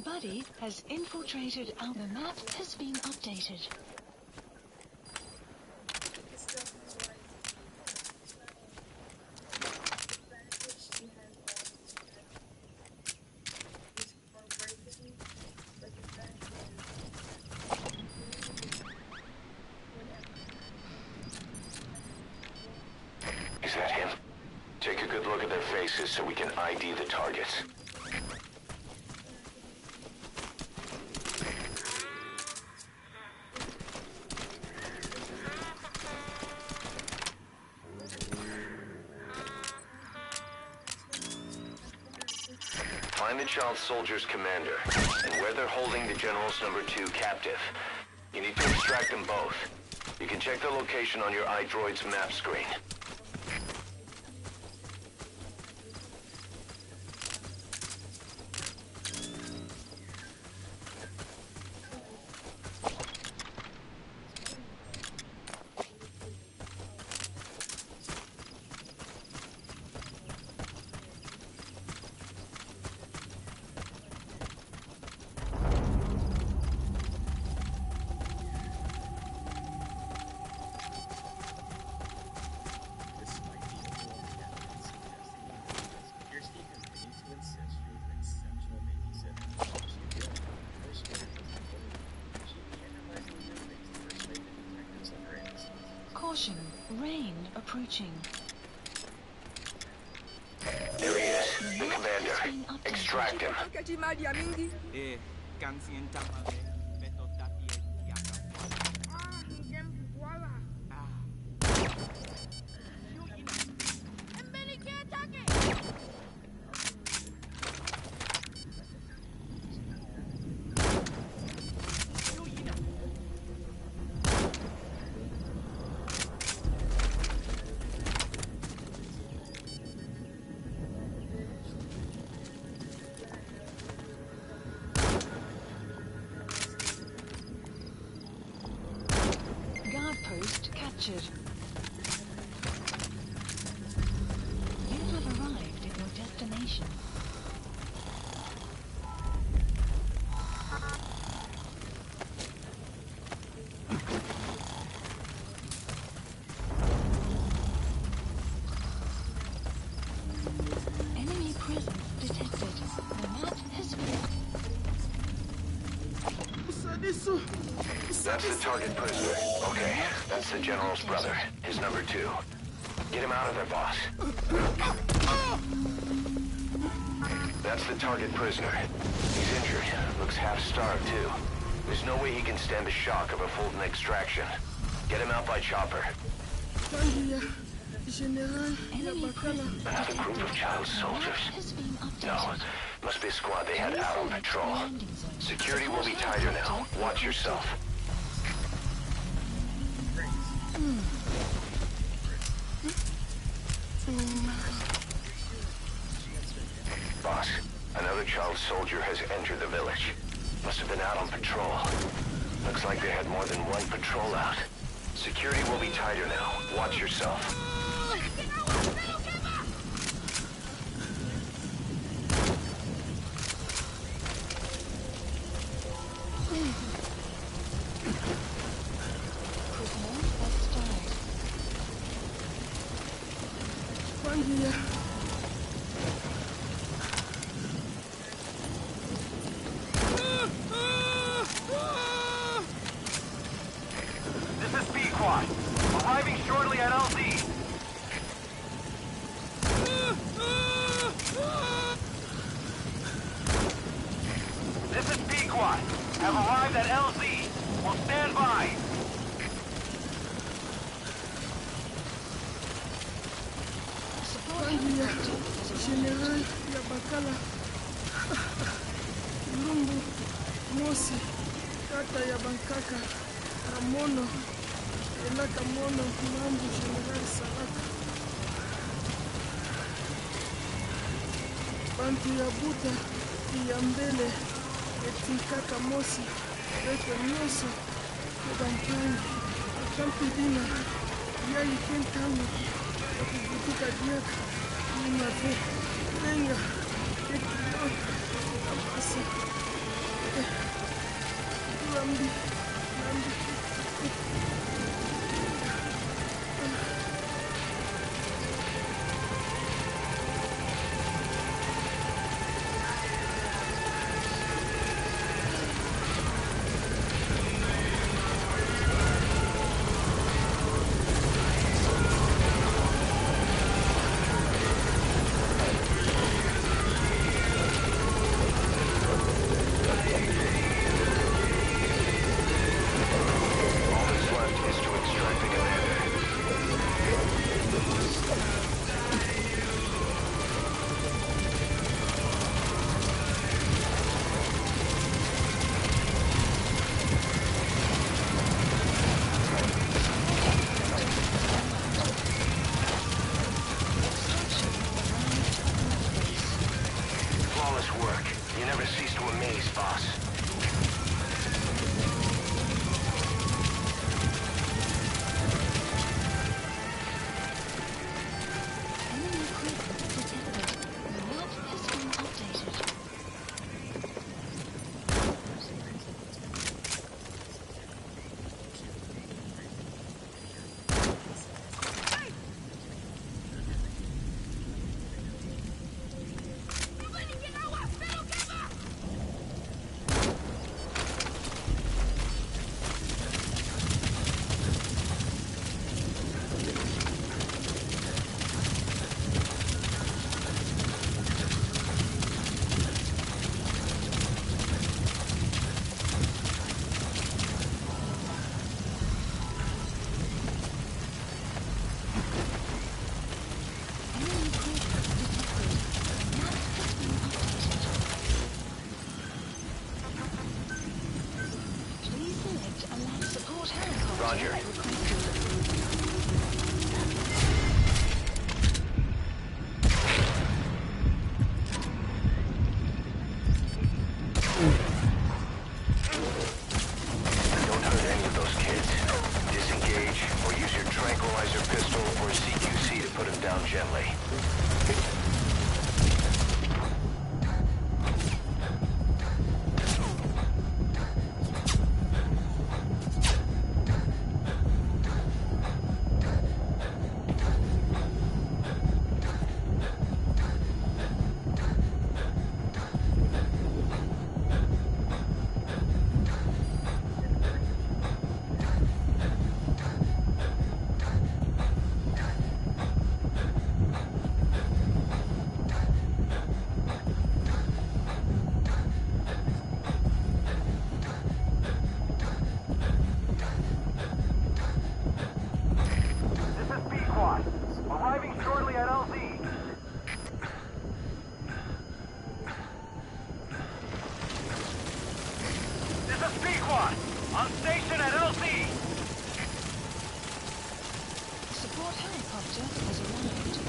Buddy has infiltrated our... The map has been updated. Is that him? Take a good look at their faces so we can ID the targets. Find the child soldier's commander, and where they're holding the general's #2 captive. You need to extract them both. You can check the location on your iDroid's map screen. Caution, rain approaching. There he is, the commander. Extract him. Post captured. You have arrived at your destination. Enemy presence detected. The map has been... That's the target prisoner. Okay, that's the general's brother, his #2. Get him out of there, boss. That's the target prisoner. He's injured. Looks half-starved, too. There's no way he can stand the shock of a Fulton extraction. Get him out by chopper. Another group of child soldiers. No, must be a squad they had out on patrol. Security will be tighter now. Watch yourself. Boss, another child soldier has entered the village. Must have been out on patrol. Looks like they had more than one patrol out. Security will be tighter now. Watch yourself. Arriving shortly at LZ. This is Pequot. Have arrived at LZ. Will stand by. General Yabakala. Lumbu, Mosi, Kata Yabankaka, Ramono. Elaka mono mambo General Salaka. Bantu ya buta ya mbele etikaka mosi eke nyoso ebampani akampidina ya ikentano ekubutuka diaka inafe renga ekilo amasi You never cease to amaze, boss. Enemy equipment detected. The map has been updated. Roger. Don't hurt any of those kids. Disengage, or use your tranquilizer pistol or CQC to put them down gently. Arriving shortly at LZ. This is Pequod, on station at LZ. Support helicopter has arrived.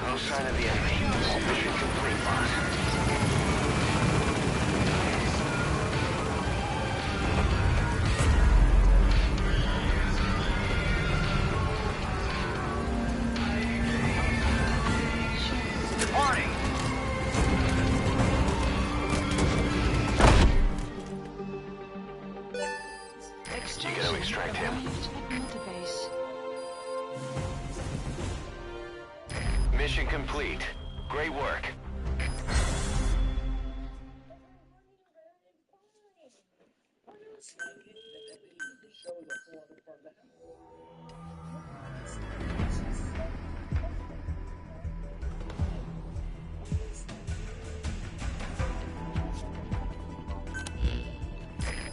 No sign of the enemy. Mission complete, boss. Departing! You gotta extract him. Mission complete. Great work.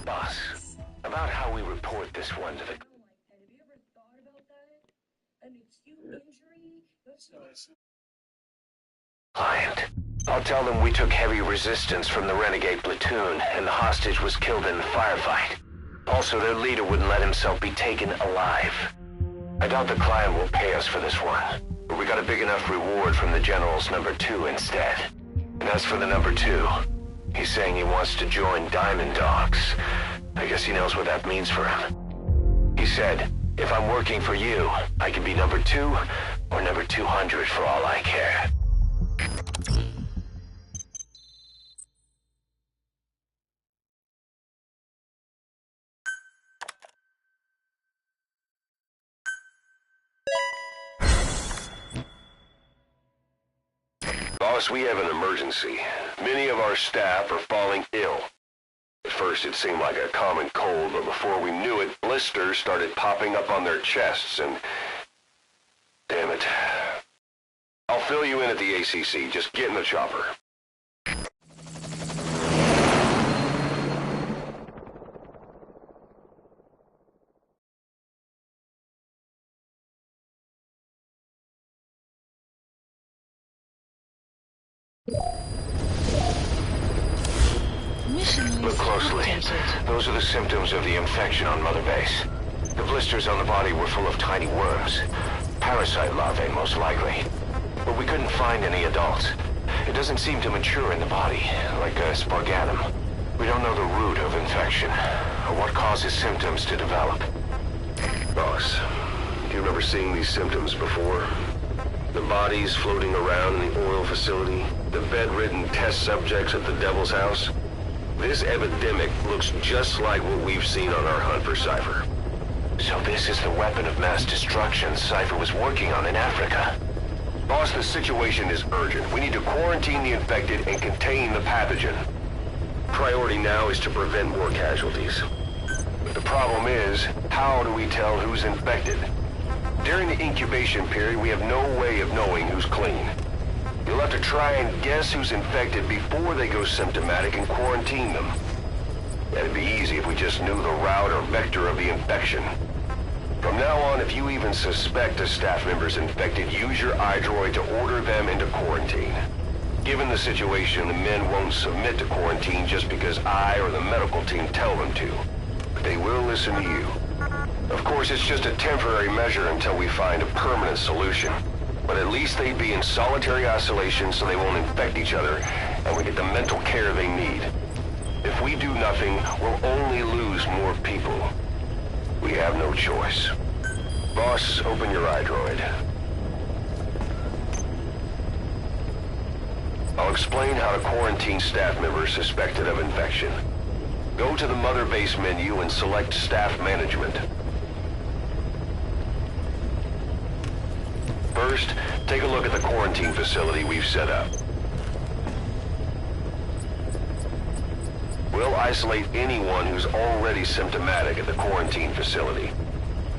Boss, about how we report this one to the Have you ever thought about that? An acute injury? That's not... client. I'll tell them we took heavy resistance from the renegade platoon and the hostage was killed in the firefight. Also, their leader wouldn't let himself be taken alive. I doubt the client will pay us for this one, but we got a big enough reward from the General's #2 instead. And as for the #2, he's saying he wants to join Diamond Dogs. I guess he knows what that means for him. He said, if I'm working for you, I can be #2 or #200 for all I care. Boss, we have an emergency. Many of our staff are falling ill. At first it seemed like a common cold, but before we knew it, blisters started popping up on their chests and... Damn it. I'll fill you in at the ACC. Just get in the chopper. Look closely. Those are the symptoms of the infection on Mother Base. The blisters on the body were full of tiny worms. Parasite larvae, most likely. But we couldn't find any adults. It doesn't seem to mature in the body, like a spargatum. We don't know the root of infection, or what causes symptoms to develop. Boss, do you remember seeing these symptoms before? The bodies floating around in the oil facility, the bedridden test subjects at the Devil's House. This epidemic looks just like what we've seen on our hunt for Cypher. So this is the weapon of mass destruction Cypher was working on in Africa. Boss, the situation is urgent. We need to quarantine the infected and contain the pathogen. Priority now is to prevent more casualties. But the problem is, how do we tell who's infected? During the incubation period, we have no way of knowing who's clean. You'll have to try and guess who's infected before they go symptomatic and quarantine them. That'd be easy if we just knew the route or vector of the infection. From now on, if you even suspect a staff member's infected, use your iDroid to order them into quarantine. Given the situation, the men won't submit to quarantine just because I or the medical team tell them to. But they will listen to you. Of course, it's just a temporary measure until we find a permanent solution. But at least they'd be in solitary isolation so they won't infect each other, and we get the mental care they need. If we do nothing, we'll only lose more people. We have no choice. Boss, open your iDroid. I'll explain how to quarantine staff members suspected of infection. Go to the Mother Base menu and select Staff Management. First, take a look at the quarantine facility we've set up. We'll isolate anyone who's already symptomatic at the quarantine facility.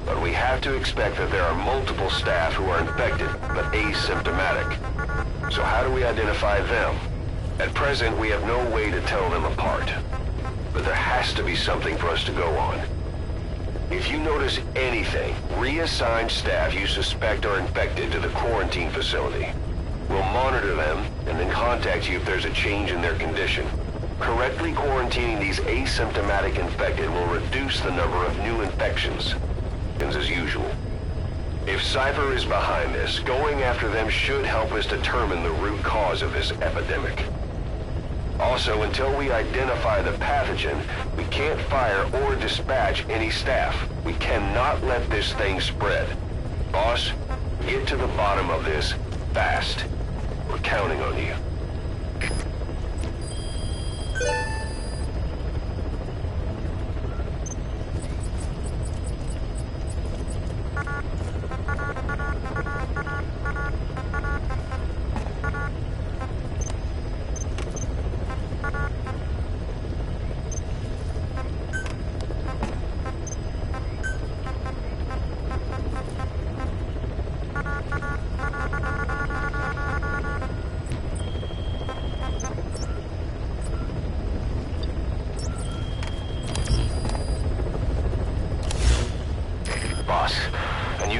But we have to expect that there are multiple staff who are infected, but asymptomatic. So how do we identify them? At present, we have no way to tell them apart. But there has to be something for us to go on. If you notice anything, reassign staff you suspect are infected to the quarantine facility. We'll monitor them and then contact you if there's a change in their condition. Correctly quarantining these asymptomatic infected will reduce the number of new infections. As usual. If Cypher is behind this, going after them should help us determine the root cause of this epidemic. Also, until we identify the pathogen, we can't fire or dispatch any staff. We cannot let this thing spread. Boss, get to the bottom of this fast. We're counting on you.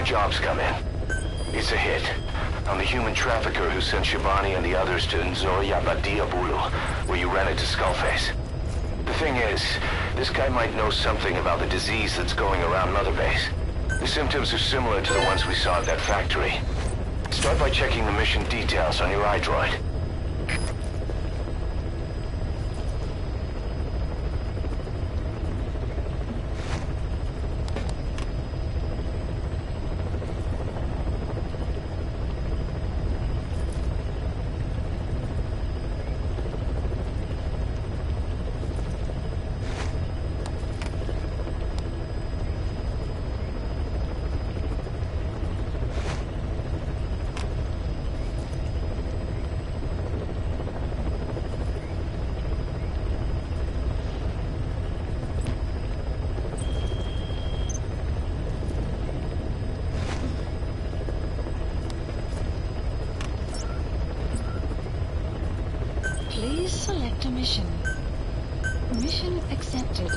Jobs come in. It's a hit. I'm the human trafficker who sent Shabani and the others to Nzoya Badiabulu, where you ran into Skullface. The thing is, this guy might know something about the disease that's going around Mother Base. The symptoms are similar to the ones we saw at that factory. Start by checking the mission details on your iDroid. Please select a mission. Mission accepted.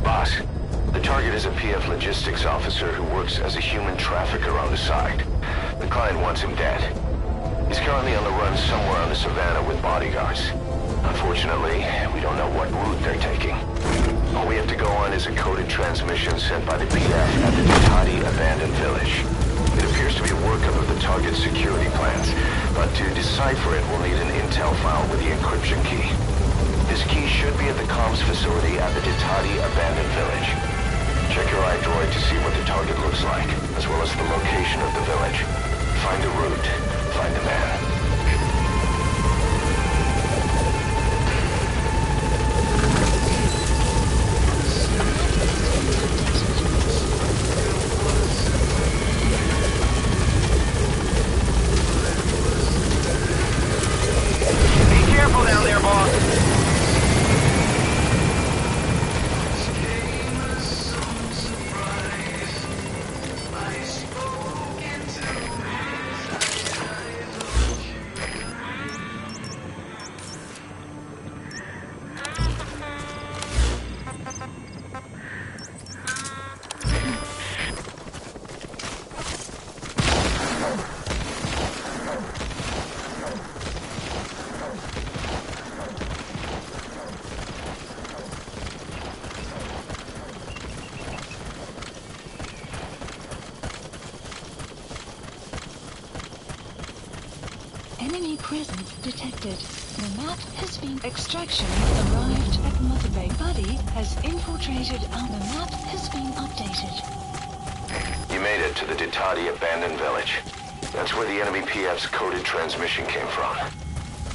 Boss, the target is a PF logistics officer who works as a human trafficker on the side. The client wants him dead. He's currently on the run somewhere on the savannah with bodyguards. Unfortunately, we don't know what route they're taking. All we have to go on is a coded transmission sent by the PF at the Ditati abandoned village. It appears to be a workup of the target's security plans, but to decipher it, we'll need an intel file with the encryption key. This key should be at the comms facility at the Ditati abandoned village. Check your iDroid to see what the target looks like, as well as the location of the village. Find the route, find the man. Be careful down there, boss. Enemy presence detected. The map has been... Extraction arrived at Mother Bay. Buddy has infiltrated our... The map has been updated. You made it to the Ditati abandoned village. That's where the enemy PF's coded transmission came from.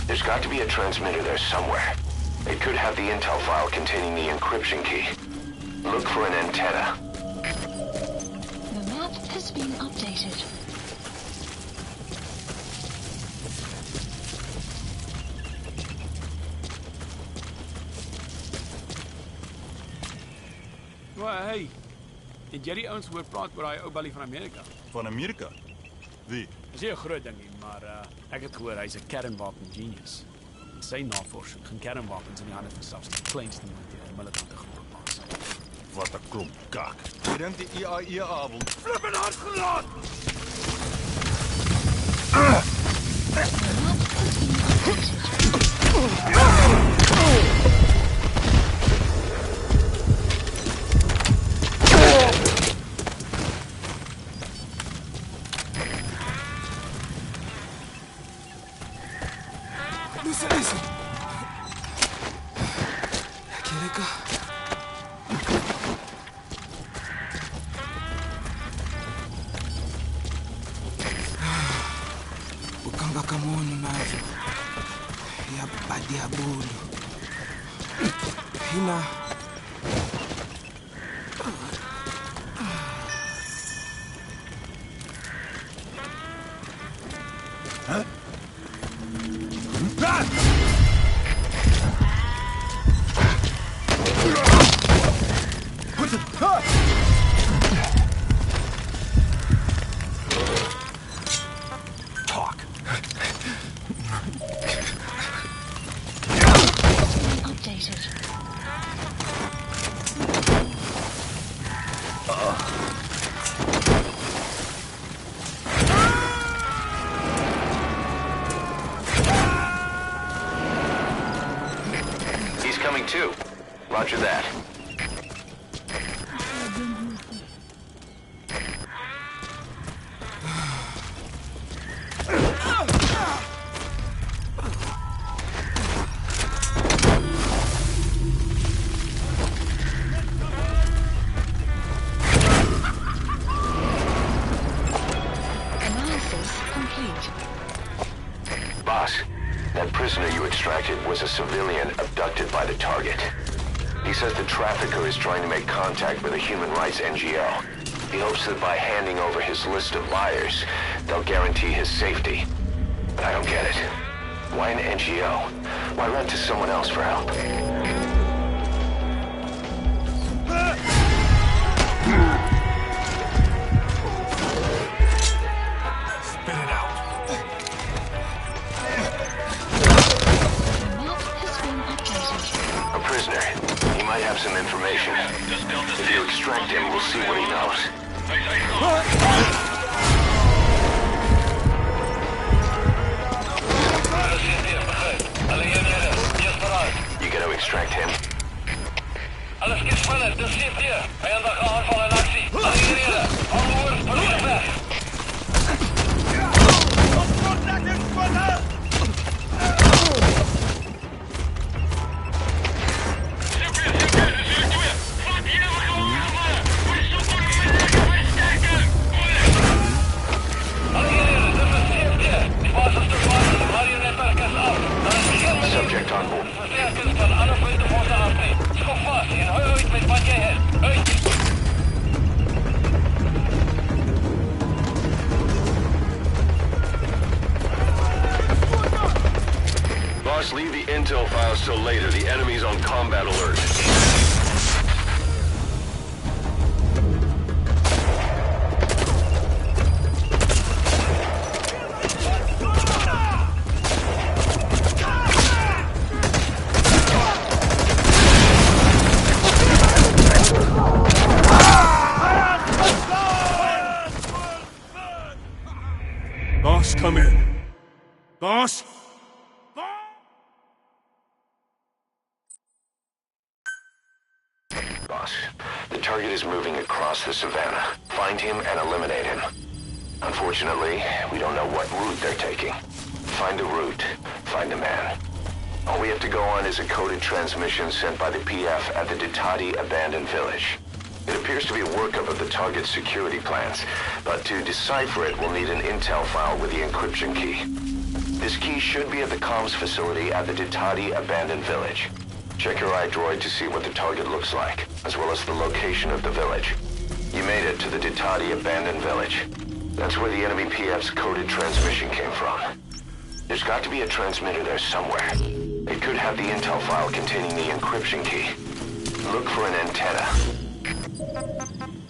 There's got to be a transmitter there somewhere. It could have the intel file containing the encryption key. Look for an antenna. The map has been updated. Maar hey, het jy die ouens hoor praat oor daai ou ballie van Amerika? Van Amerika? Wie? Dis nie 'n groot ding nie, maar ek het gehoor hy's 'n kernwapen genius. In sy navorsing gaan kernwapens in die hande van selfs die kleinste militêre militante groep pas. Wat 'n klomp kak. Jy dink die IAE-avond Flippin' hard gelaat! The map has been updated. Listen. Keleka. Ukanga kamono nazo. Ya badia bulu. Hina. Talk. Updated. He's coming too. Roger that. Analysis complete. Boss, that prisoner you extracted was a civilian abducted by the target. He says the trafficker is trying to make contact with a human rights NGO. He hopes that by handing over his list of buyers, they'll guarantee his safety. But I don't get it. Why an NGO? Why run to someone else for help? Spit it out. The map has been updated. A prisoner. He might have some information. If you extract him, we'll see what he knows. You gotta extract him. Alles gespannen, dus zit hier. Vijandige aanval in actie. Allereerder, onwoord, politie weg. Subject on board. Versterkers van alle punten voor de afdeling. Schop vast en hoi uit met wat jij hebt. Uit! Boss, leave the intel files till later. The enemy's on combat alert. Boss, come in. Boss? Boss, the target is moving across the savannah. Find him and eliminate him. Unfortunately, we don't know what route they're taking. Find the route. Find the man. All we have to go on is a coded transmission sent by the PF at the Ditati abandoned village. It appears to be a workup of the target's security plans, but to decipher it, we'll need an intel file with the encryption key. This key should be at the comms facility at the Ditati abandoned village. Check your iDroid to see what the target looks like, as well as the location of the village. You made it to the Ditati abandoned village. That's where the enemy PF's coded transmission came from. There's got to be a transmitter there somewhere. It could have the intel file containing the encryption key. Look for an antenna.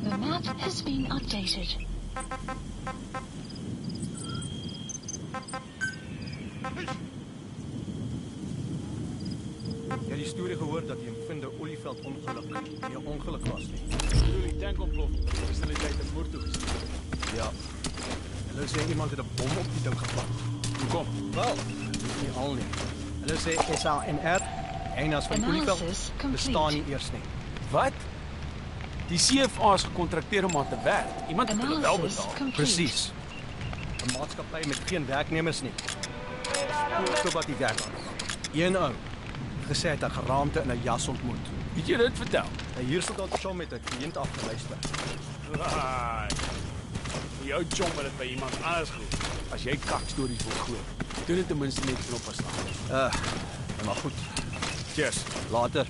The map has been updated. Jy het die storie gehoor dat die Mgsv olieveld ongeluk nie 'n ongeluk was nie. Toe die tank ontplof, is hulle tyd 'n voertuig gestuur. Ja. Hulle sê iemand het 'n bom op die ding geplant. Hoekom? Wel, nie al nie. Hulle sê SANR, eienaars van die olieveld, Analysis complete. bestaan nie eers nie. Wat? Die CFA is gekontrakteer om aan te werk. Iemand het hulle wel Analysis betaal. complete. Presies. 'n Maatskappy met geen werknemers nie. So wat die werk aan. Een ou gesê het 'n geraamte in 'n jas ontmoet. Het jy dit vertel? Hy hier sit ons saam met 'n kliënt afgeluister. Right. Die ou chom het dit by iemand anders gehoor. As jy kakstories wil gooi, doen dit ten minste net knop verstaan. Maar goed. Cheers. Later.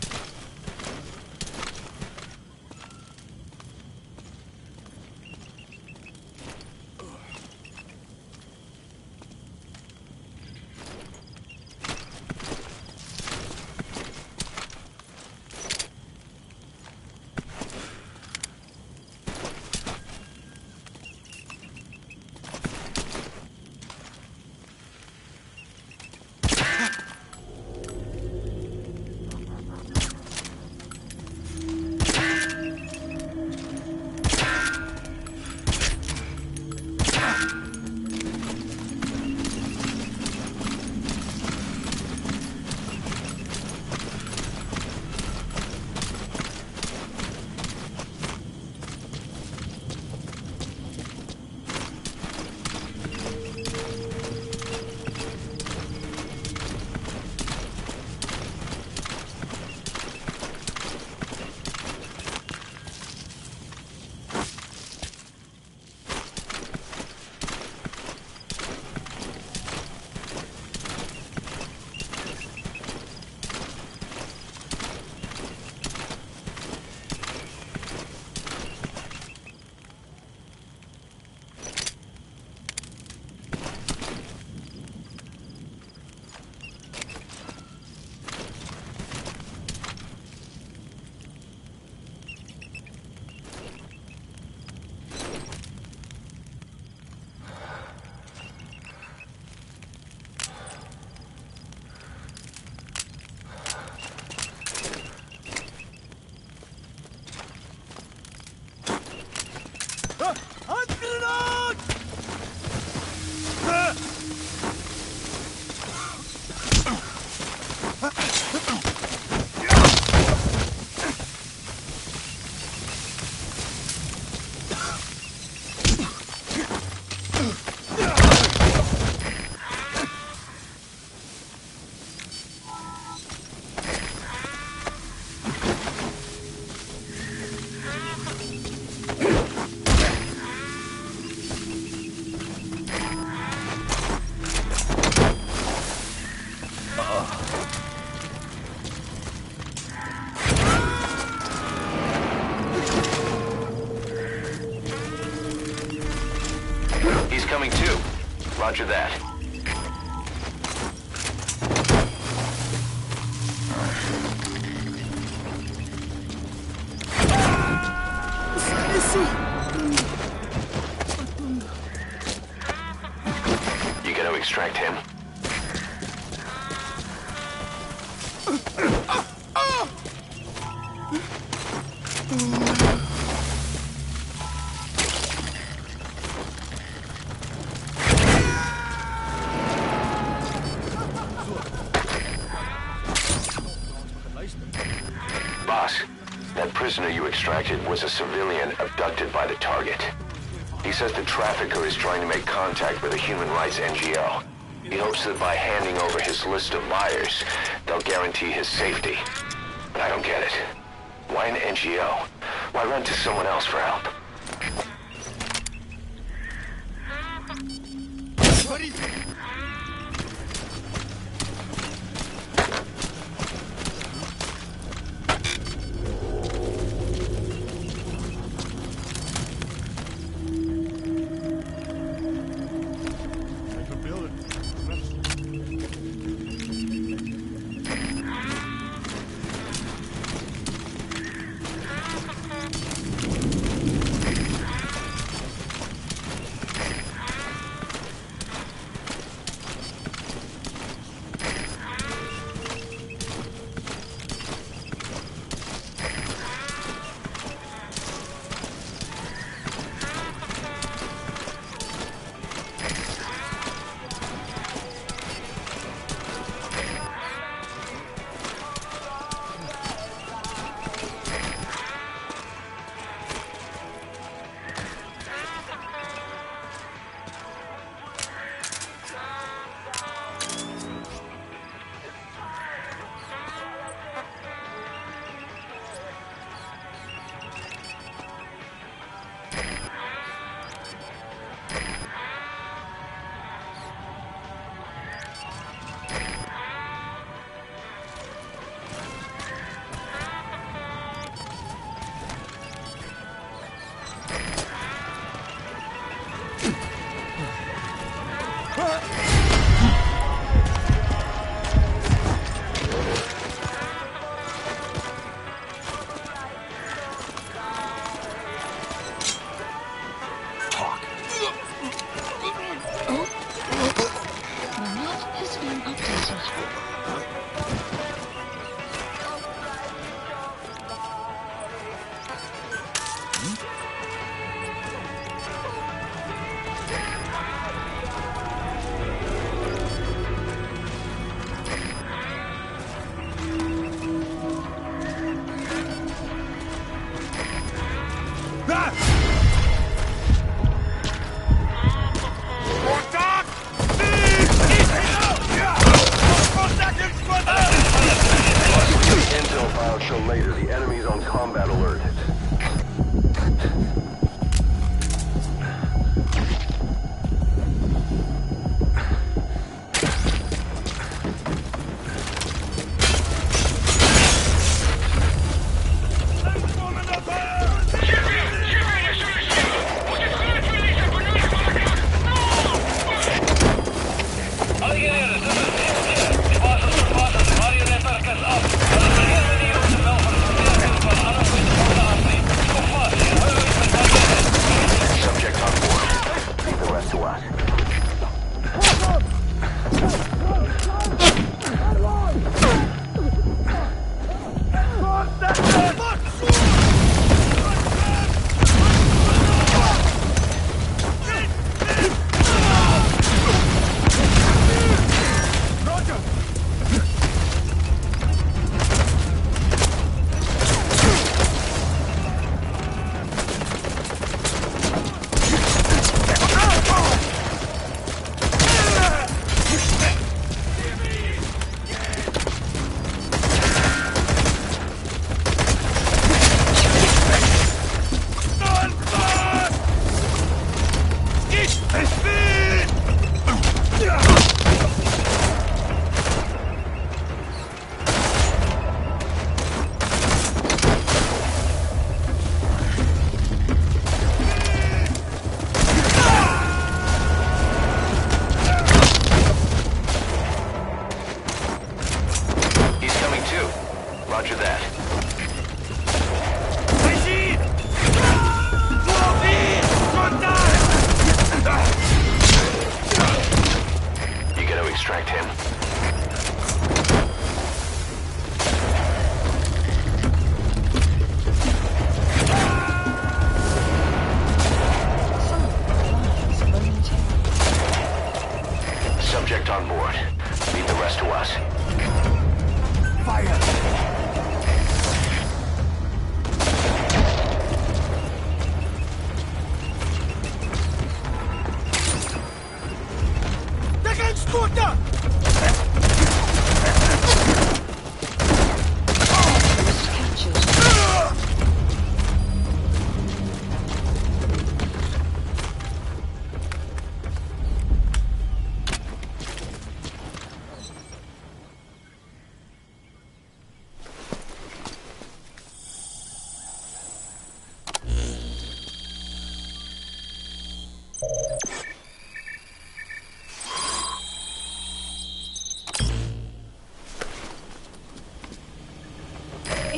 Roger that. You gonna extract him? Boss, that prisoner you extracted was a civilian abducted by the target. He says the trafficker is trying to make contact with a human rights NGO. He hopes that by handing over his list of buyers, they'll guarantee his safety. But I don't get it. Why an NGO? Why run to someone else for help? extract him. Some arrives momentarily. Subject on board. Leave the rest to us. Fire! Post captured.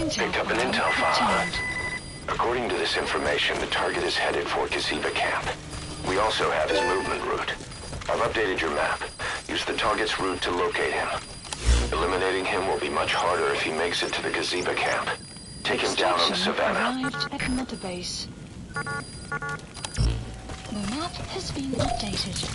Picked up an intel file. According to this information, the target is headed for Mgsv camp. We also have his movement route. I've updated your map. Use the target's route to locate him. Eliminating him will be much harder if he makes it to the Mgsv camp. Take him down on the savannah. Arrived at Mother Base. The map has been updated.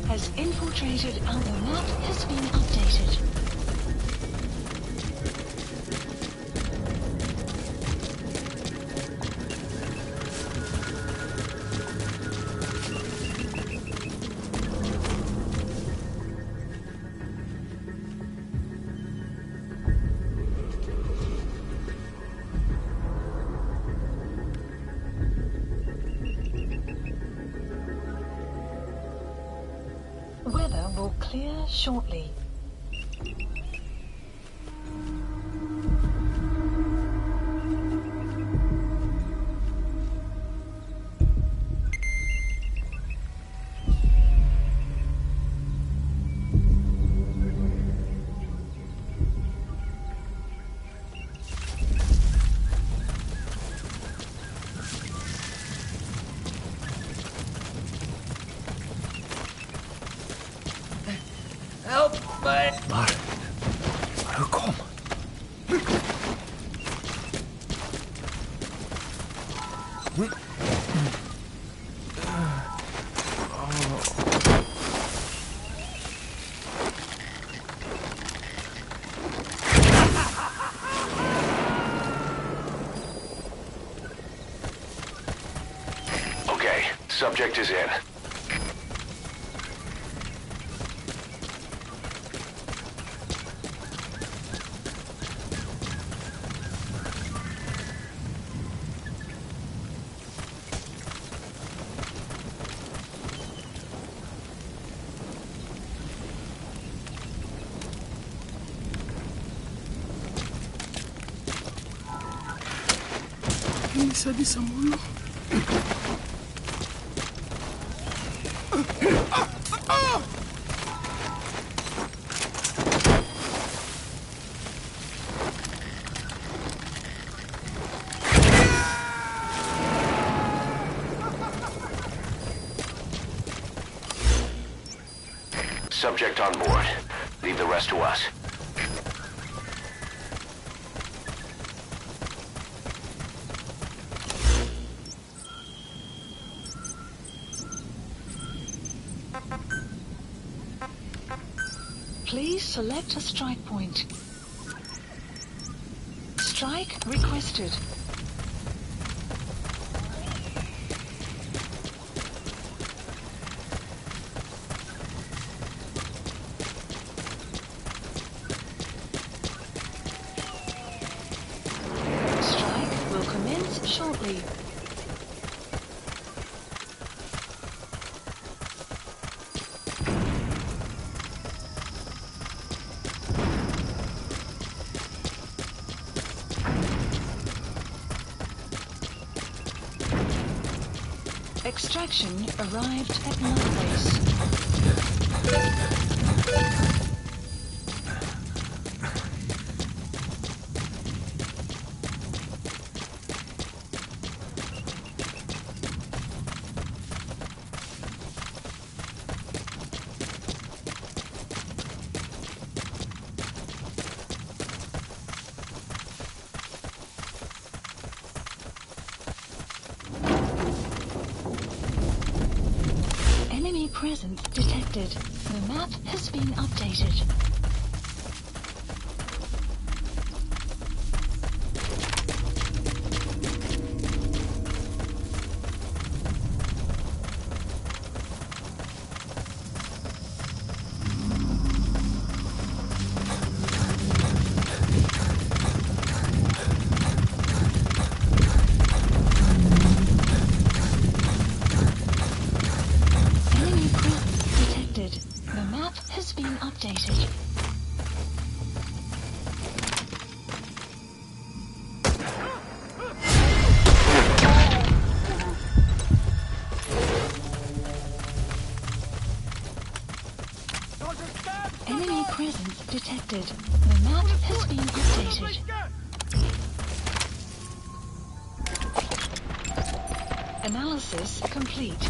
Has infiltrated and the map has been updated. Weather will clear shortly. Maar hoe kom? Okay, subject is in. Bisa-bisa mulu. Subject on board. Leave the rest to us. Please select a strike point. Strike requested. Strike will commence shortly. Extraction arrived at Mother Base. Enemy presence detected. The map has been updated. Enemy presence detected. The map has been updated. Enemy presence detected. The map has been updated. Analysis complete.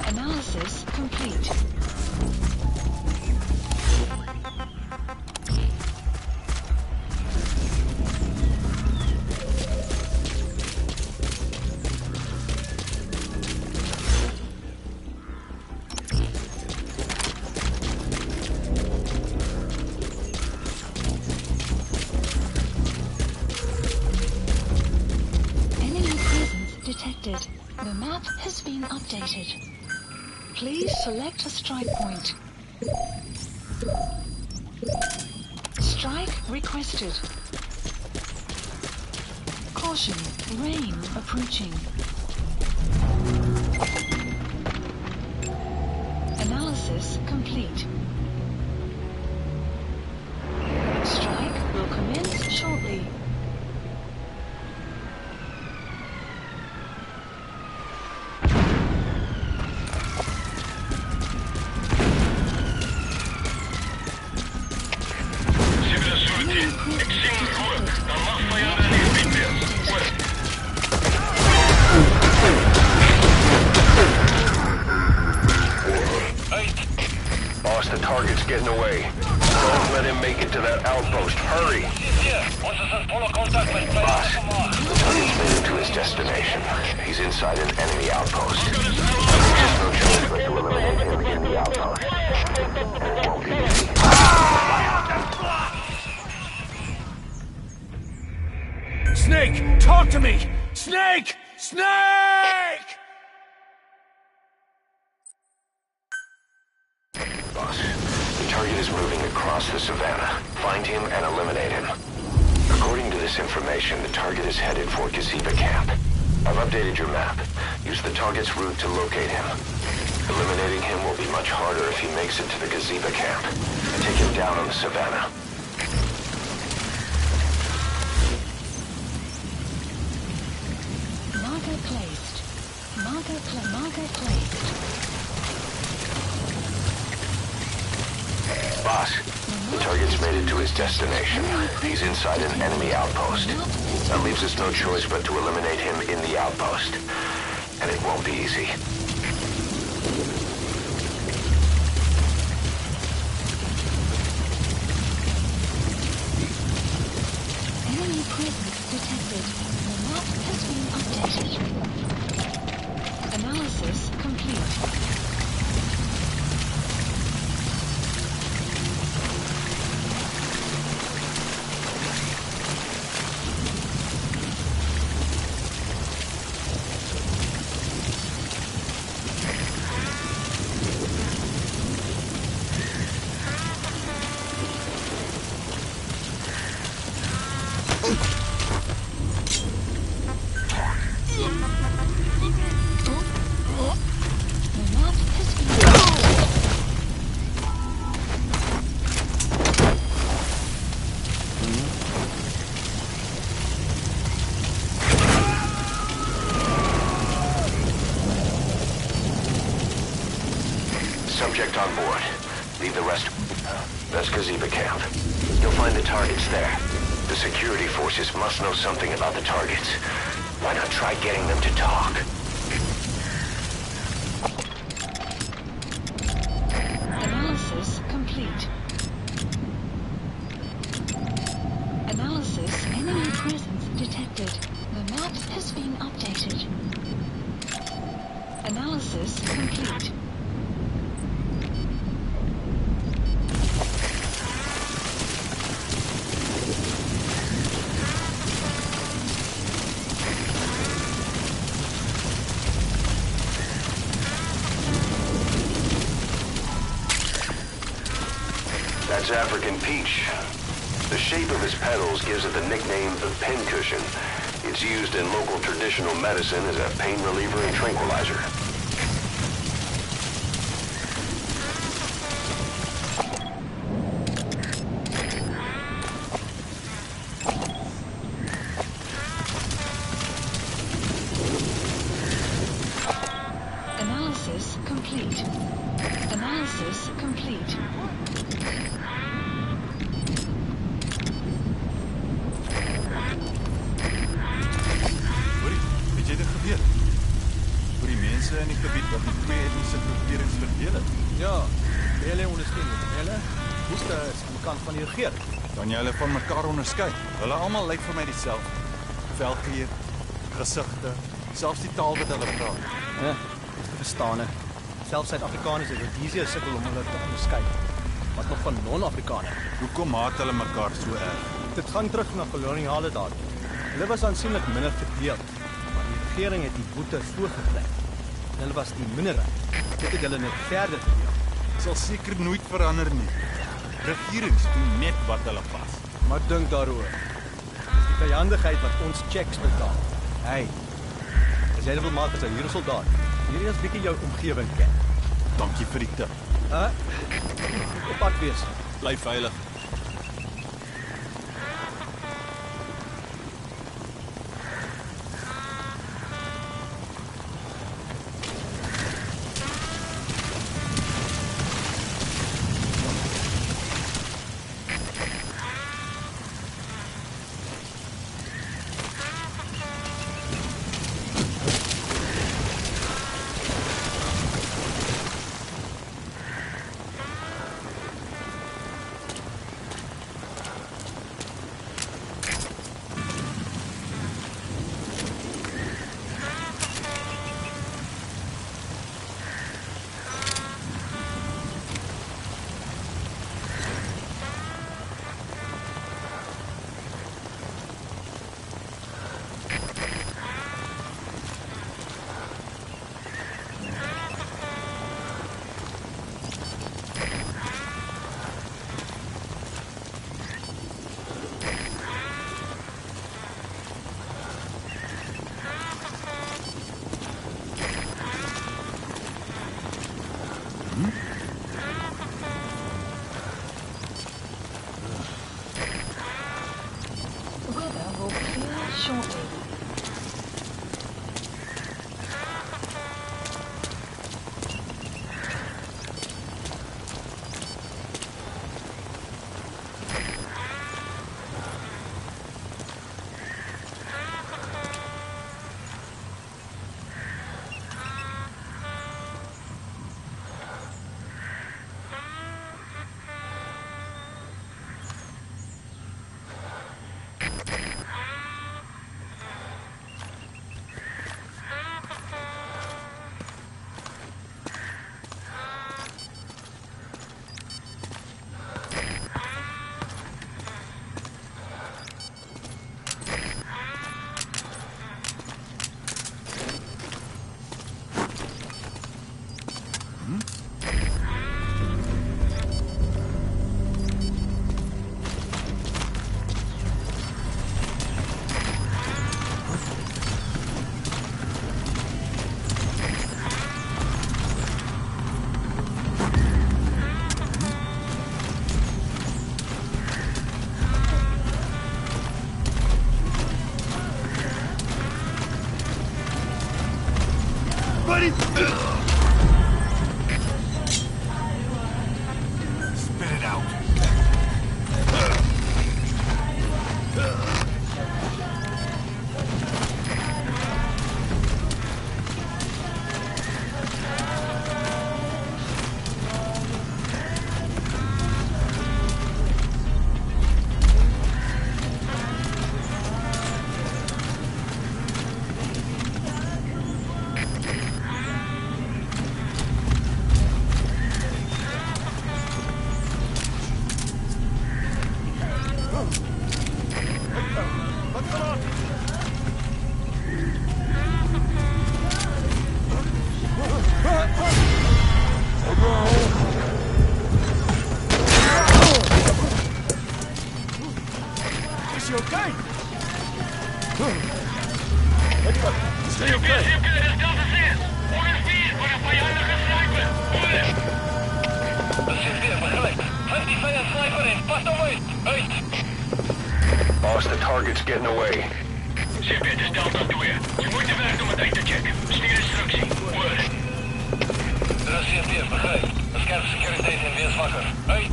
Analysis complete. Enemy presence detected. The map has been updated. Please select a strike point. Strike requested. Caution, rain approaching. Analysis complete. Strike will commence shortly. Boss, the target's getting away. Don't let him make it to that outpost. Hurry! Target's made it to his destination. He's inside an enemy outpost. There's no choice but to eliminate him in the outpost. And it won't be easy. Snake, talk to me! Snake! Snake! target is moving across the savannah. Find him and eliminate him. According to this information, the target is headed for Mgsv camp. I've updated your map. Use the target's route to locate him. Eliminating him will be much harder if he makes it to the Mgsv camp. Take him down on the savannah. Marker placed. Marker placed. Boss, the target's made it to his destination. He's inside an enemy outpost. That leaves us no choice but to eliminate him in the outpost. And it won't be easy. Enemy presence detected. The map has been updated. Analysis complete. Subject on board. Leave the rest. That's Mgsv camp. You'll find the targets there. The security forces must know something about the targets. Why not try getting them to talk? Analysis complete. Analysis. Enemy presence detected. The map has been updated. Analysis complete. That's African peach. The shape of his petals gives it the nickname the pincushion. It's used in local traditional medicine as a pain reliever and tranquilizer. Analysis complete. Analysis complete. Hoorie, weet jy dit gebeur? Voor die mense in die gebied wat die twee etniese groeperings verdeel het. Ja, hulle ondersteun hulle. Hoeste is aan die kant van die regering. Kan jy hulle van mekaar onderskei? Hulle almal lyk vir my dieselfde. Velkleur, gesigte, selfs die taal wat hulle praat. Ja, te verstaan. Selfs Suid-Afrikaners het dit easier sukkel om hulle te onderskei. Wat nog van non-Afrikaners? Hoekom haat hulle mekaar so erg? Dit gaan terug na koloniale dae. Hulle was aansienlik minder verdeel, maar die regering het die boete voorgekry. Hulle was die minderheid. Dit het hulle net verder verdeel. Sal seker nooit verander nie. Regerings doen net wat hulle pas. Maar dink daaroor. Dis die vyandigheid wat ons checks betaal. Hey, as jy dit wil maak as 'n huursoldaat, hierdie is bietjie jou omgewing ken. Dankie vir die tip. Op pad wees. Bly veilig. Weather will clear shortly. Spit it out. Is jy okay? Stay okay. Dis Delta 6. Onder 4 voor 'n vyandige sniper. Oor. Dis weer begryp. 55 sniper en pas hom uit. Boss, the target's getting away. CP, dis Delta 2. Jy moet die werk om dit uit te check. Stuur instruksie. Oor. Dis CP, begryp. Skerp sekuriteit en wees wakker. Uit.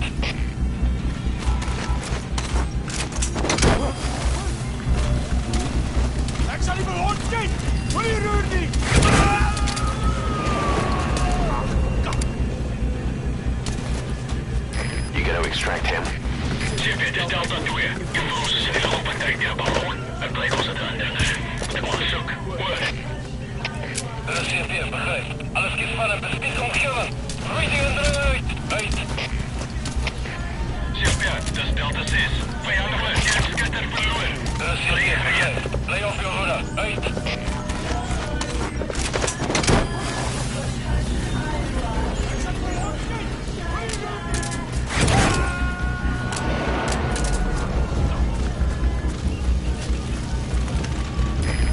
Ek sal nie vir ons kyk! Moenie roer nie! You gonna extract him? CP, dis Delta 2. Jy moet ons in die looppartij die ballon. Ek blyk ons het ander. Ek ondersoek. Oor. Dis CP, begryp. Alles kies van 'n bespied omgewing. Roei die indringing uit. CP, dis Delta 6. Vyandig lucht, jy het skitter verloor. Dis CP, bly op jou hoede. Uit.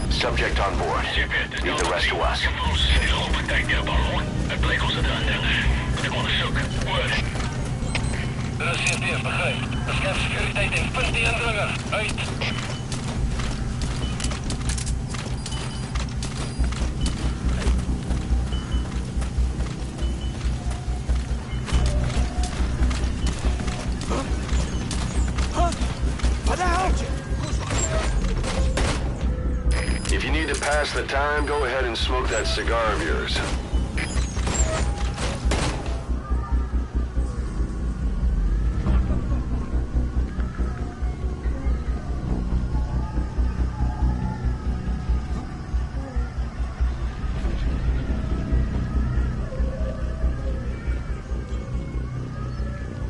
Subject on board. Leave the rest to us. Jy moet ons in die looppartij die ballon. Ek blyk ons het ander. Ek ondersoek. Oor. Dis CP, begryp. Beskerp sekuriteit en vind die indringer. Uit. Wat die hel? If you need to pass the time, go ahead and smoke that cigar of yours.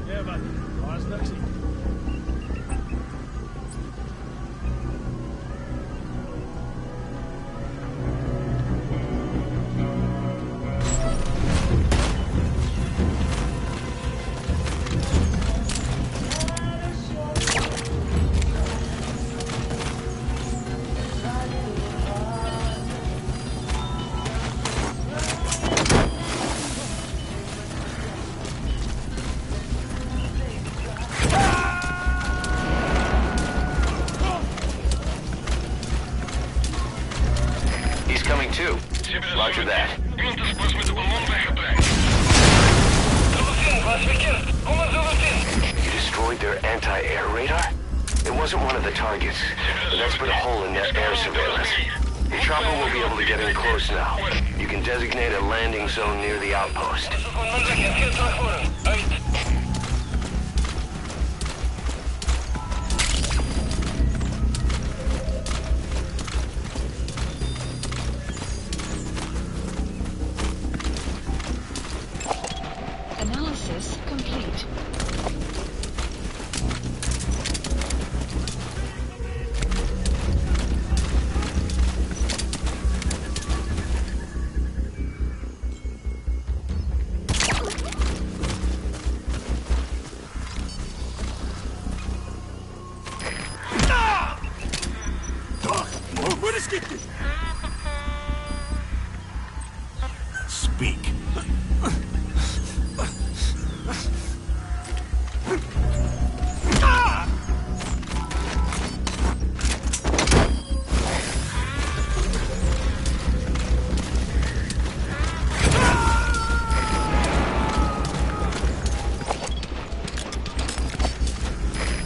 Ja, wat? Waar is niks nie. anti-air radar? It wasn't one of the targets, but that's put a hole in their air surveillance. Your chopper will be able to get in close now. You can designate a landing zone near the outpost. Analysis complete. Speak.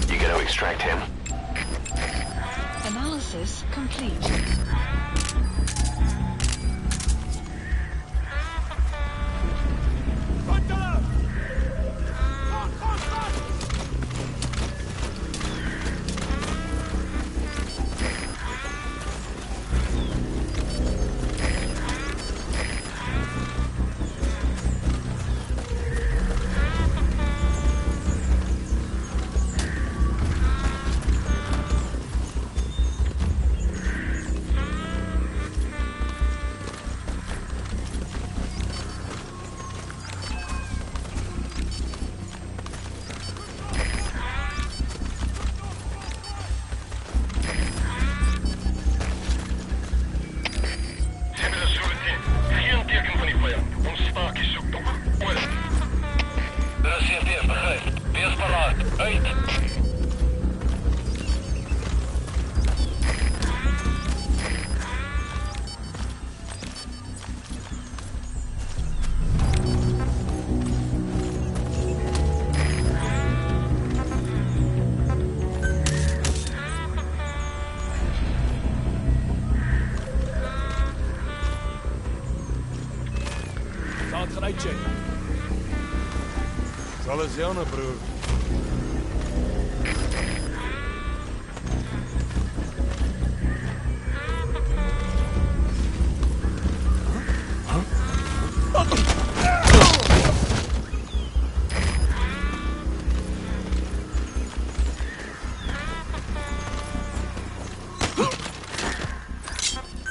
You gonna extract him? Analysis complete. Laat gereed, Jay. Sal is joune, broer.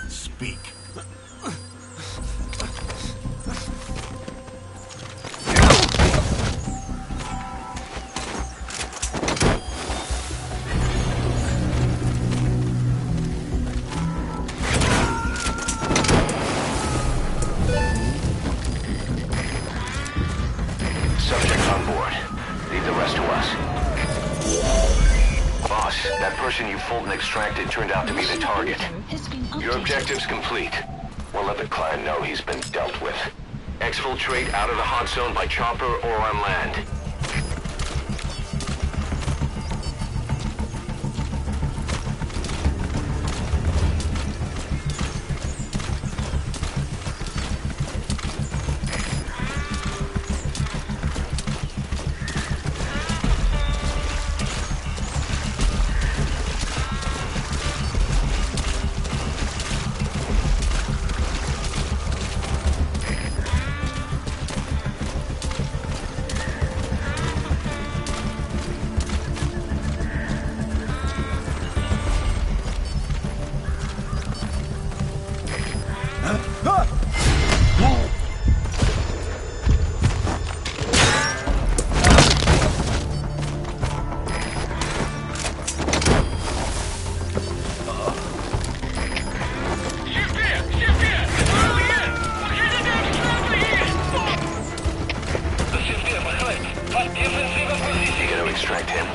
Speak. Subjects on board. Leave the rest to us. Boss, that person you fooled and extracted turned out to be the target. Has been Your updated. objective's complete. We'll let the client know he's been dealt with. Exfiltrate out of the hot zone by chopper or on land. You gonna extract him?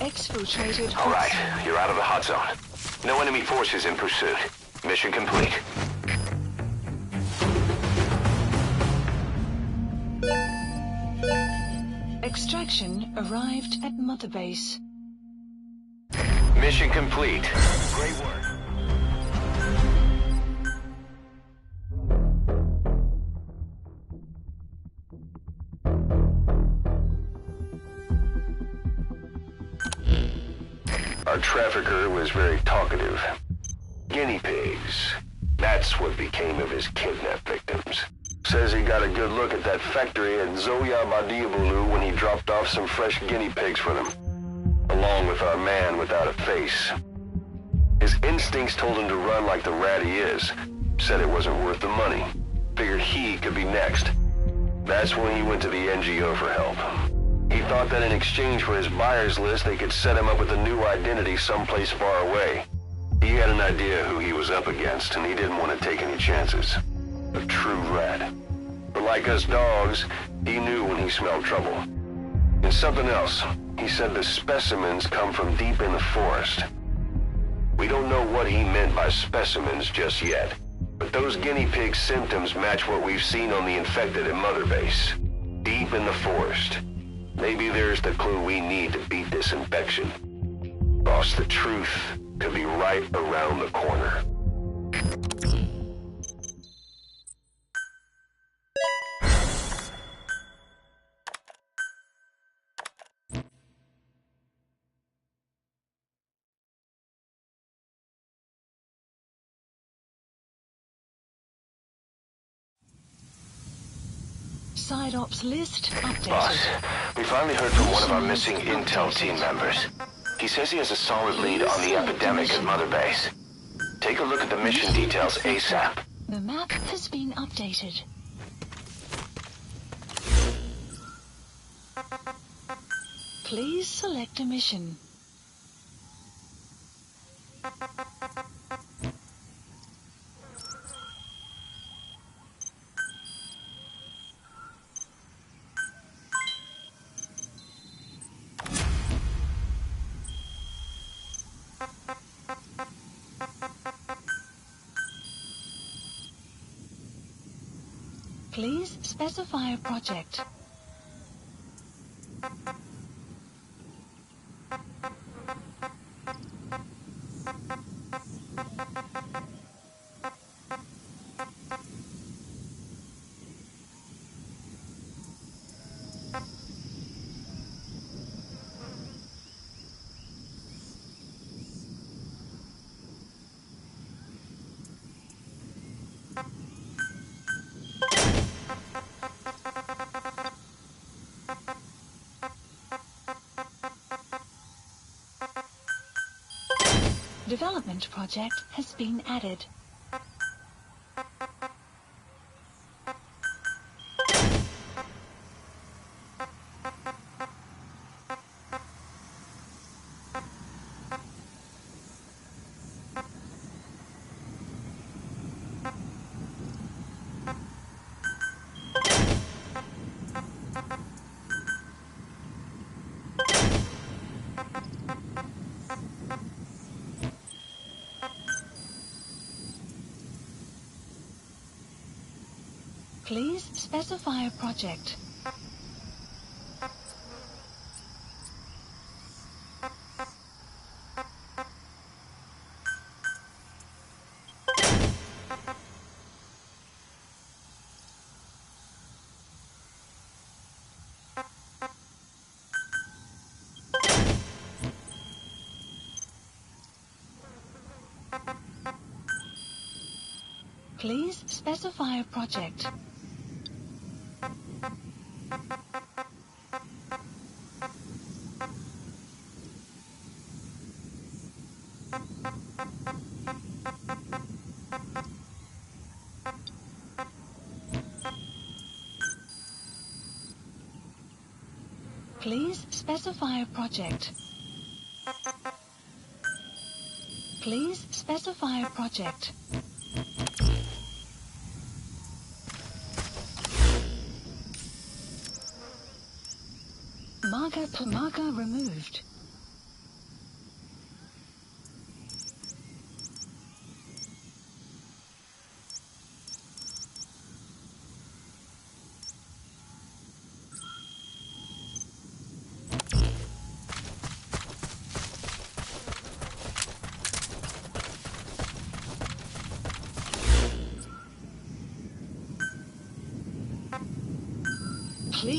exfiltrated. All right, you're out of the hot zone. No enemy forces in pursuit. Mission complete. Extraction arrived at Mother Base. Mission complete. Great work. Our trafficker was very talkative. Guinea pigs. That's what became of his kidnapped victims. Says he got a good look at that factory at Zoya Badiabulu when he dropped off some fresh guinea pigs for them, along with our man without a face. His instincts told him to run like the rat he is. Said it wasn't worth the money. Figured he could be next. That's when he went to the NGO for help. He thought that in exchange for his buyer's list, they could set him up with a new identity someplace far away. He had an idea who he was up against, and he didn't want to take any chances. A true rat. But like us dogs, he knew when he smelled trouble. And something else. He said the specimens come from deep in the forest. We don't know what he meant by specimens just yet, but those guinea pig symptoms match what we've seen on the infected at Mother Base. Deep in the forest. Maybe there's the clue we need to beat this infection. Boss, the truth could be right around the corner. Side ops list updated. Boss, we finally heard from one of our missing intel team members. He says he has a solid lead on the epidemic at Mother Base. Take a look at the mission details ASAP. The map has been updated. Please select a mission. Please specify a project. Development project has been added. Please specify a project. Please specify a project. Please specify a project. Please specify a project. Marker removed.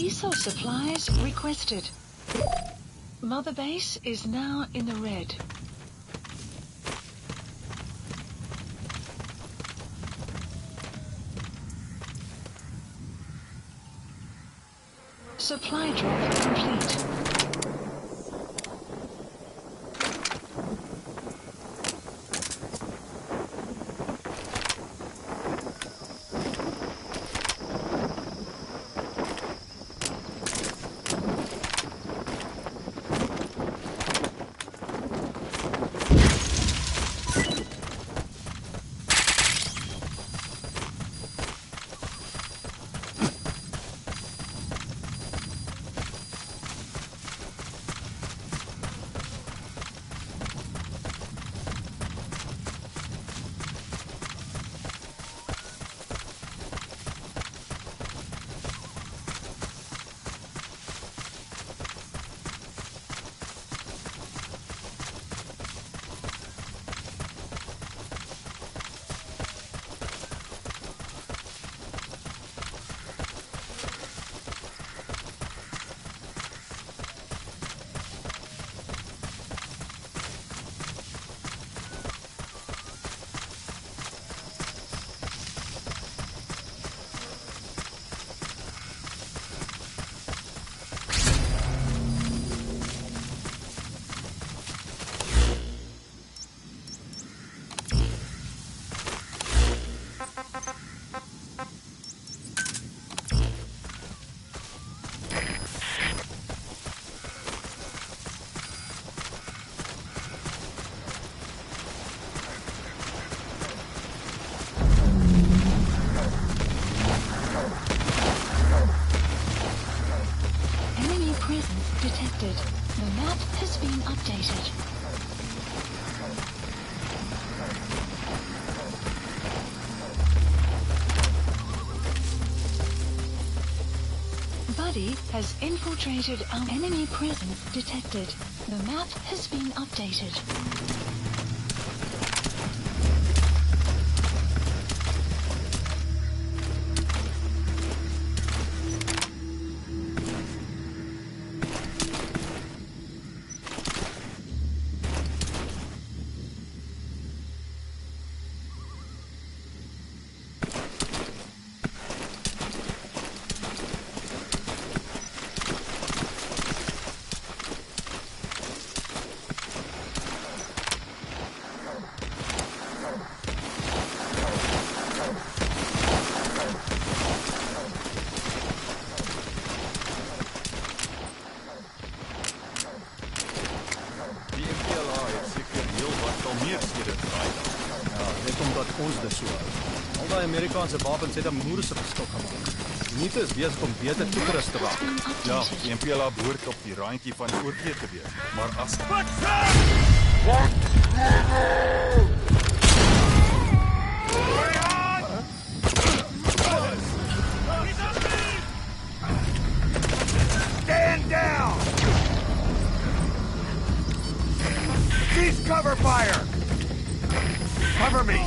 Resource supplies requested. Mother Base is now in the red. Supply drop complete. Detected. The map has been updated. Buddy has infiltrated our enemy presence detected. The map has been updated. Amerikaanse wapens het 'n moerse verskil gemaak. Die Unite is besig om beter toegerus te raak. Ja, die MPLA behoort op die randjie van oorgee te wees. Maar as Stand down! Cease cover fire! Cover me!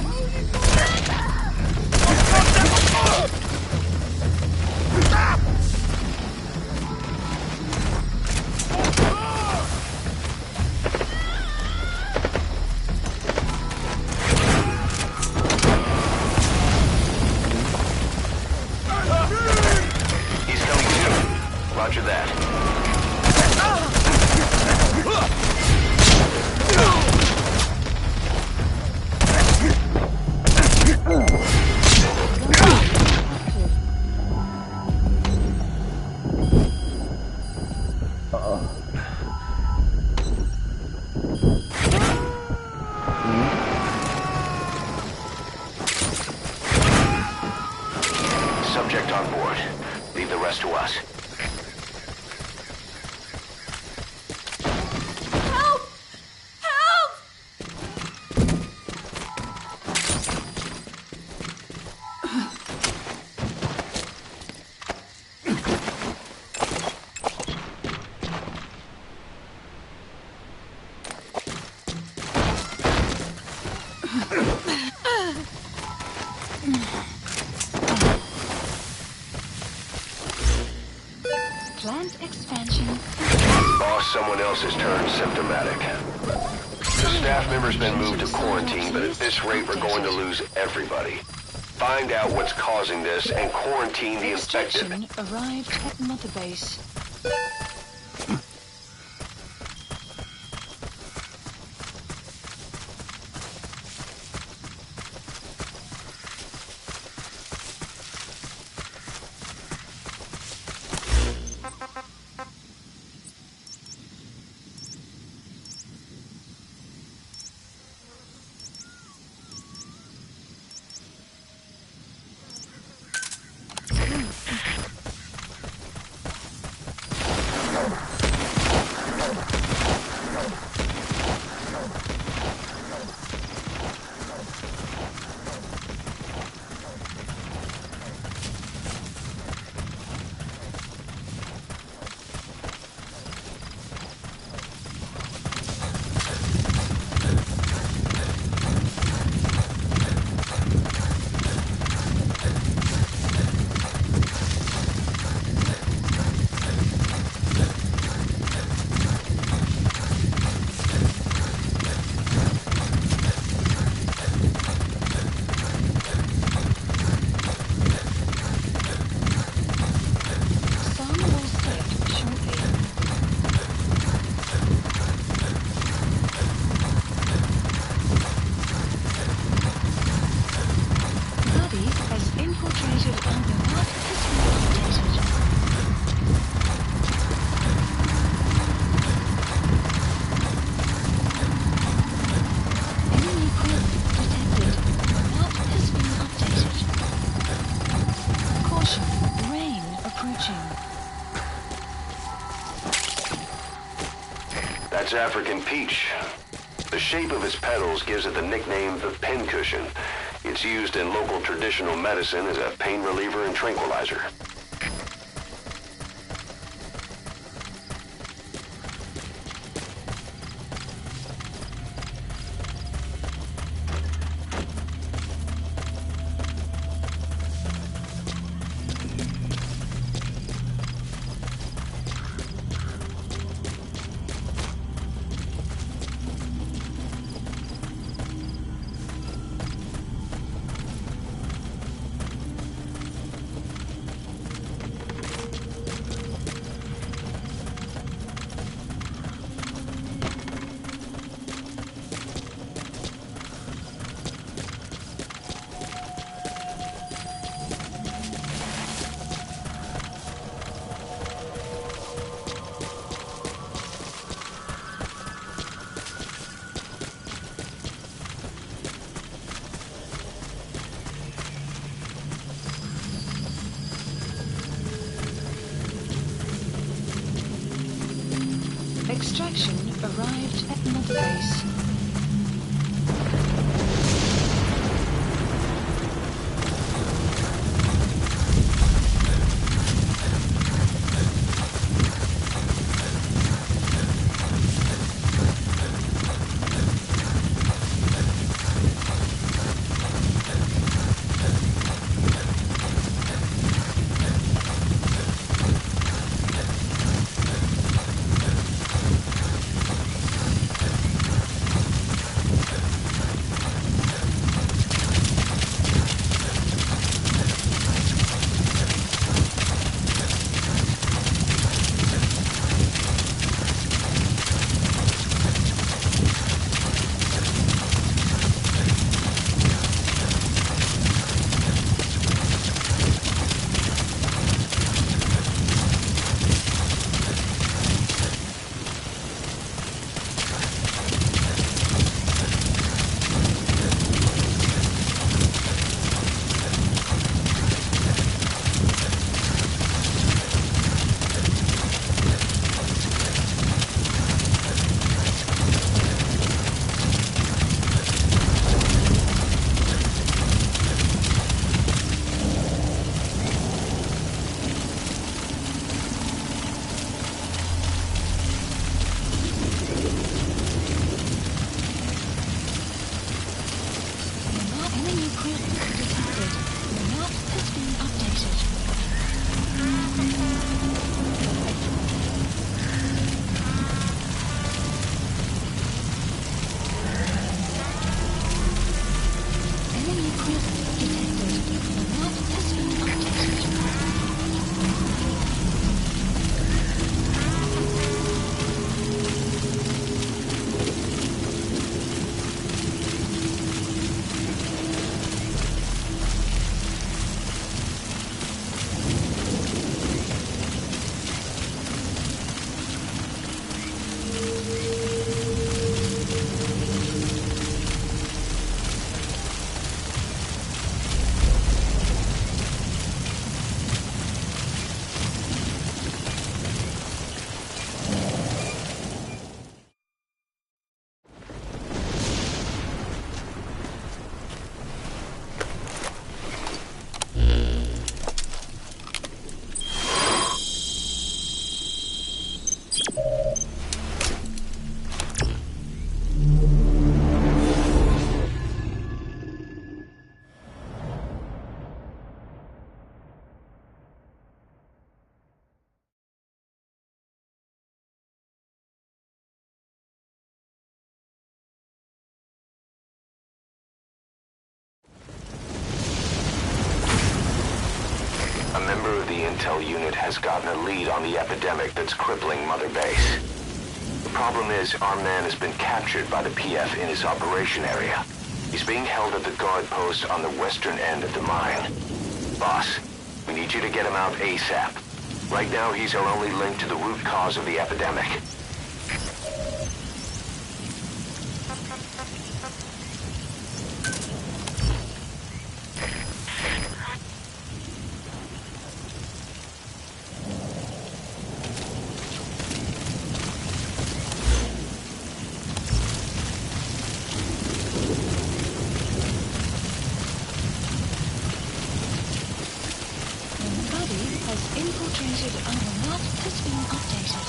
He's coming too. Roger that. Subject on board. Leave the rest to us. Help! Help! else has turned symptomatic. The staff member's been moved to quarantine, but at this rate we're going to lose everybody. Find out what's causing this and quarantine the infected. Extraction arrived at Mother Base. That's African peach. The shape of its petals gives it the nickname the pincushion. It's used in local traditional medicine as a pain reliever and tranquilizer. Extraction arrived at Mother Base. intel unit has gotten a lead on the epidemic that's crippling Mother Base. The problem is, our man has been captured by the PF in his operation area. He's being held at the guard post on the western end of the mine. Boss, we need you to get him out ASAP. Right now, he's our only link to the root cause of the epidemic. Infiltrated and the map has been updated.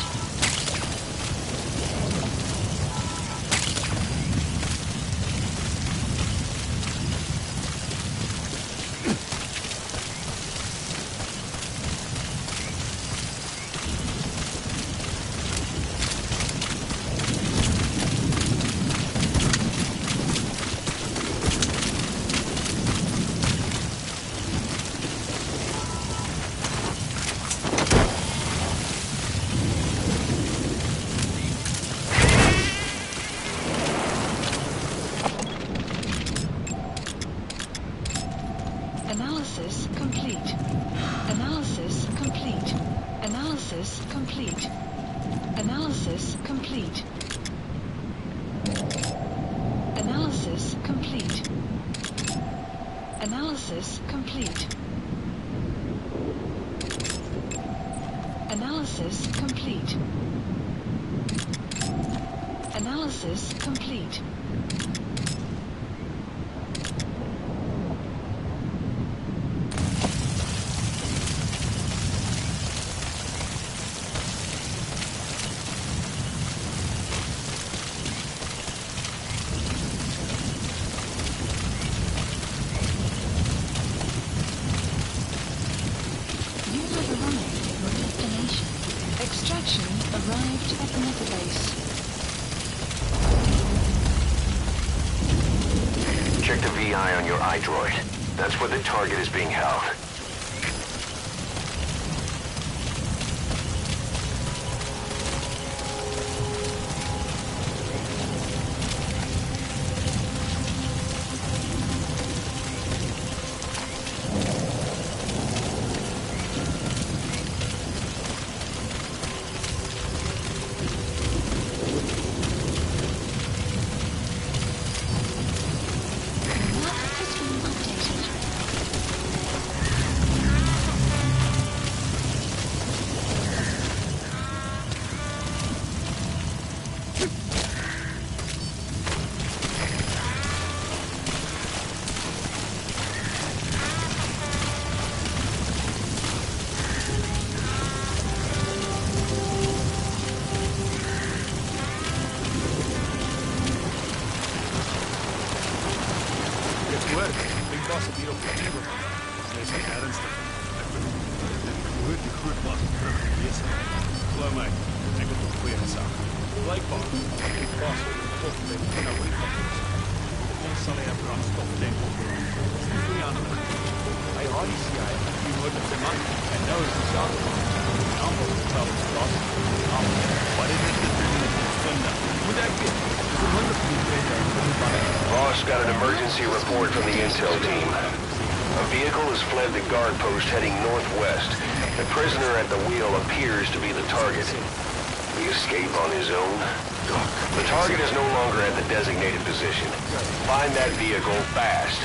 Analysis complete. Analysis complete. Analysis complete. Analysis complete. Analysis complete. Analysis complete. Analysis complete. Analysis complete. Extraction arrived at Mother Base. Check the VI on your iDroid. That's where the target is being held. Boss got an emergency report from the intel team. A vehicle has fled the guard post heading northwest. The prisoner at the wheel appears to be the target. The escape on his own? The target is no longer at the designated position. Find that vehicle fast.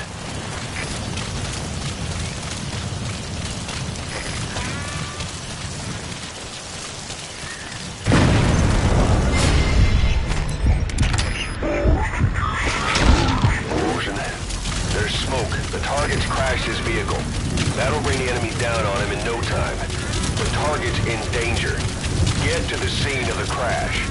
There's smoke. The target's crashed his vehicle. That'll bring the enemy down on him in no time. The target's in danger. Get to the scene of the crash.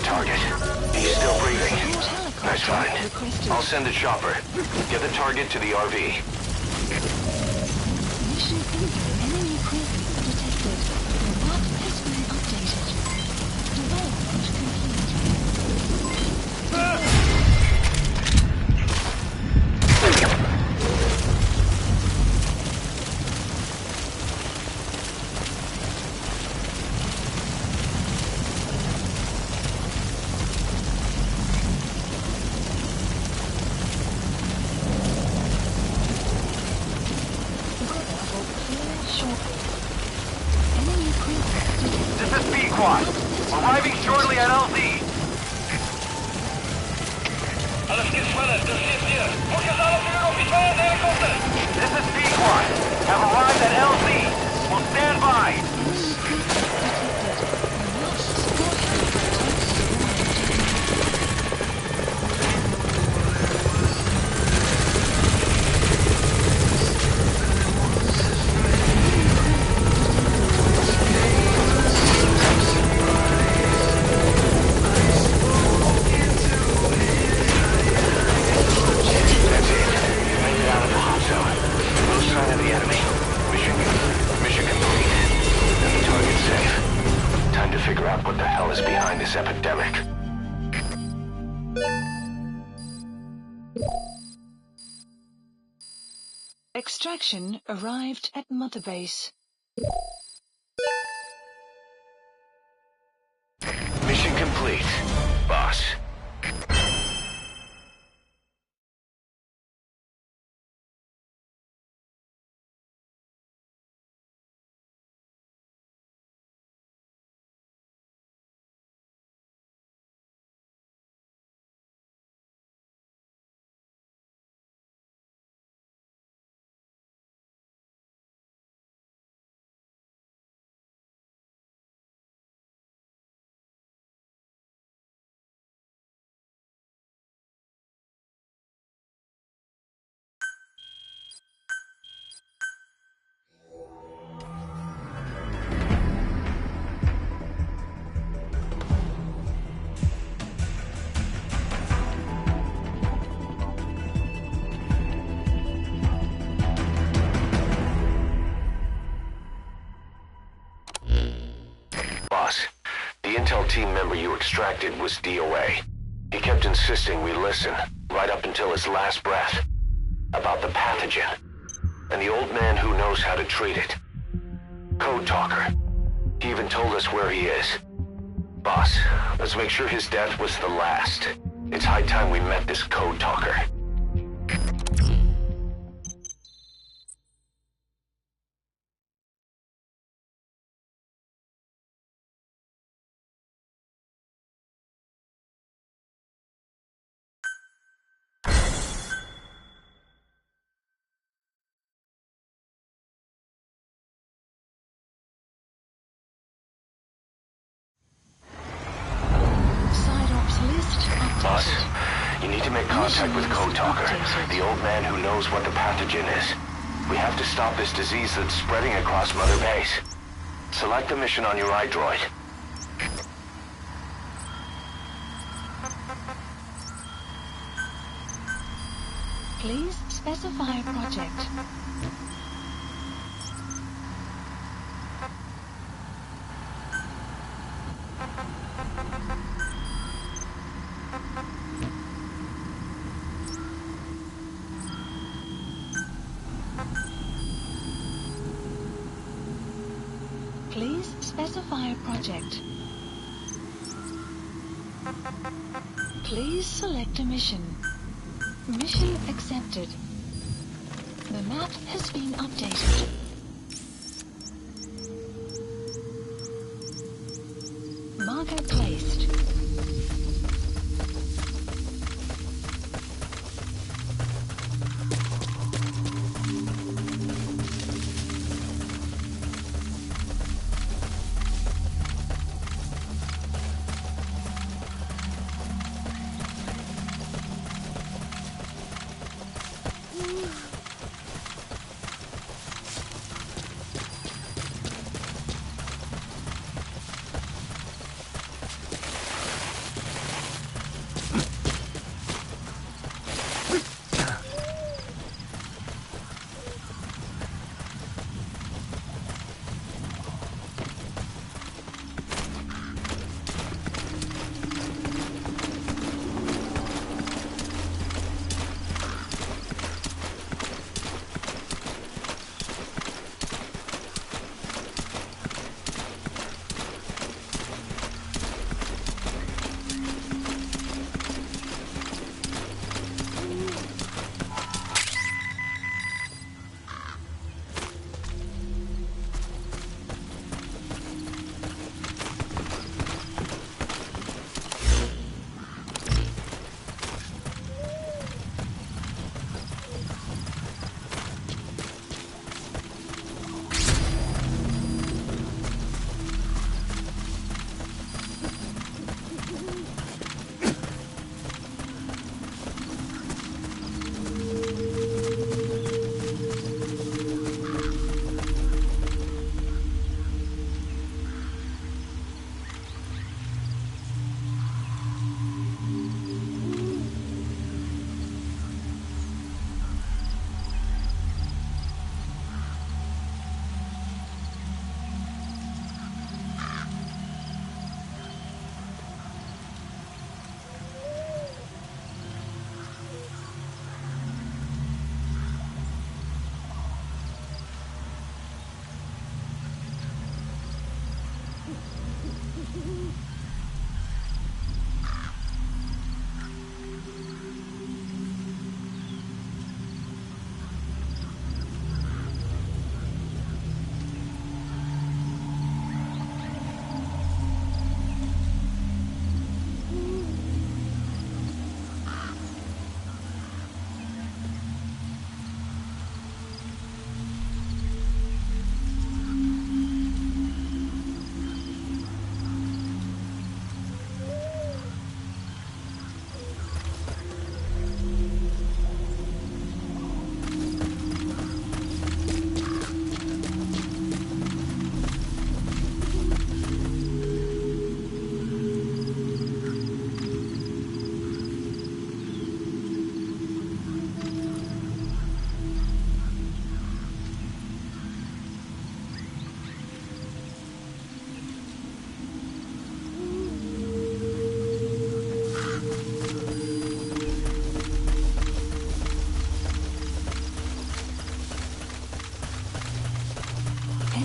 target. He's still breathing. Support Nice helicopter find. requested. I'll send a chopper. Get the target to the RV. Mission info. Enemy presence detected. The map has been updated. Development complete. This is B-Quad. Arriving shortly at LZ. Alles geht schneller, das steht hier. Fokus alle Flüge auf die steuernde Helikopter. This is B-Quad. Have arrived at LZ. Will stand by. Mission complete. And the target's safe. Time to figure out what the hell is behind this epidemic. Extraction arrived at Mother Base. Mission complete, boss. Boss, the intel team member you extracted was DOA. He kept insisting we listen, right up until his last breath, about the pathogen, and the old man who knows how to treat it. Code Talker. He even told us where he is. Boss, let's make sure his death was the last. It's high time we met this Code Talker. Boss, you need to make contact with Code Talker, the old man who knows what the pathogen is. We have to stop this disease that's spreading across Mother Base. Select the mission on your iDroid. Please specify project. Please specify project. Please select a mission. Mission accepted. The map has been updated. Marker placed.